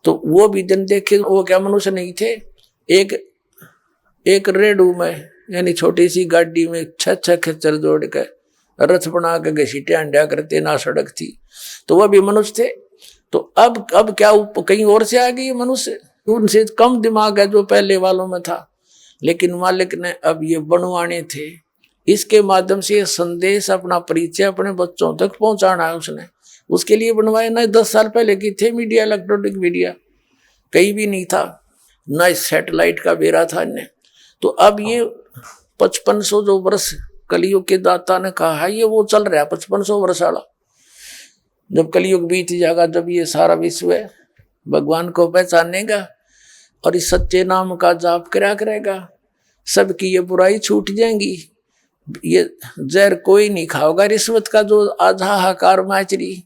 तो वो भी दिन देखे, वो क्या मनुष्य नहीं थे। एक रेडू में, यानी छोटी सी गाड़ी में 6 खच्चर जोड़ कर रथ बना के घसीटे अंडा करते, ना सड़क थी, तो वह भी मनुष्य थे। तो अब क्या कहीं और से आ गई मनुष्य, उनसे कम दिमाग है जो पहले वालों में था। लेकिन मालिक ने अब ये बनवाने थे, इसके माध्यम से ये संदेश, अपना परिचय अपने बच्चों तक पहुंचाना है उसने, उसके लिए बनवाए। ना 10 साल पहले की थे मीडिया, इलेक्ट्रॉनिक मीडिया कहीं भी नहीं था, ना इस सैटेलाइट का बेरा था इन्हें। तो अब ये 5500 जो वर्ष कलयुग के दाता ने कहा है, ये वो चल रहा है 5500 वर्ष वाला। जब कलयुग बीत जाएगा, जब ये सारा विश्व है भगवान को पहचानेगा और इस सच्चे नाम का जाप करा करेगा, सबकी ये बुराई छूट जाएंगी। ये जहर कोई नहीं खाओगा रिश्वत का, जो आधा हाकार माचरी।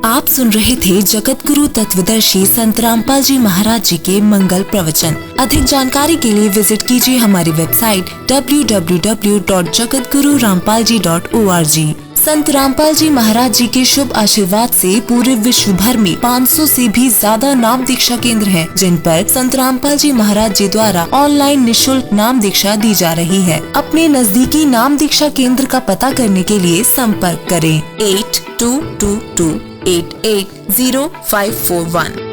आप सुन रहे थे जगत गुरु तत्वदर्शी संत रामपाल जी महाराज जी के मंगल प्रवचन। अधिक जानकारी के लिए विजिट कीजिए हमारी वेबसाइट www.jagatgururampalji.org। संत रामपाल जी महाराज जी के शुभ आशीर्वाद से पूरे विश्व भर में 500 से भी ज्यादा नाम दीक्षा केंद्र हैं, जिन पर संत रामपाल जी महाराज जी द्वारा ऑनलाइन निशुल्क नाम दीक्षा दी जा रही है। अपने नजदीकी नाम दीक्षा केंद्र का पता करने के लिए संपर्क करें 8222880541।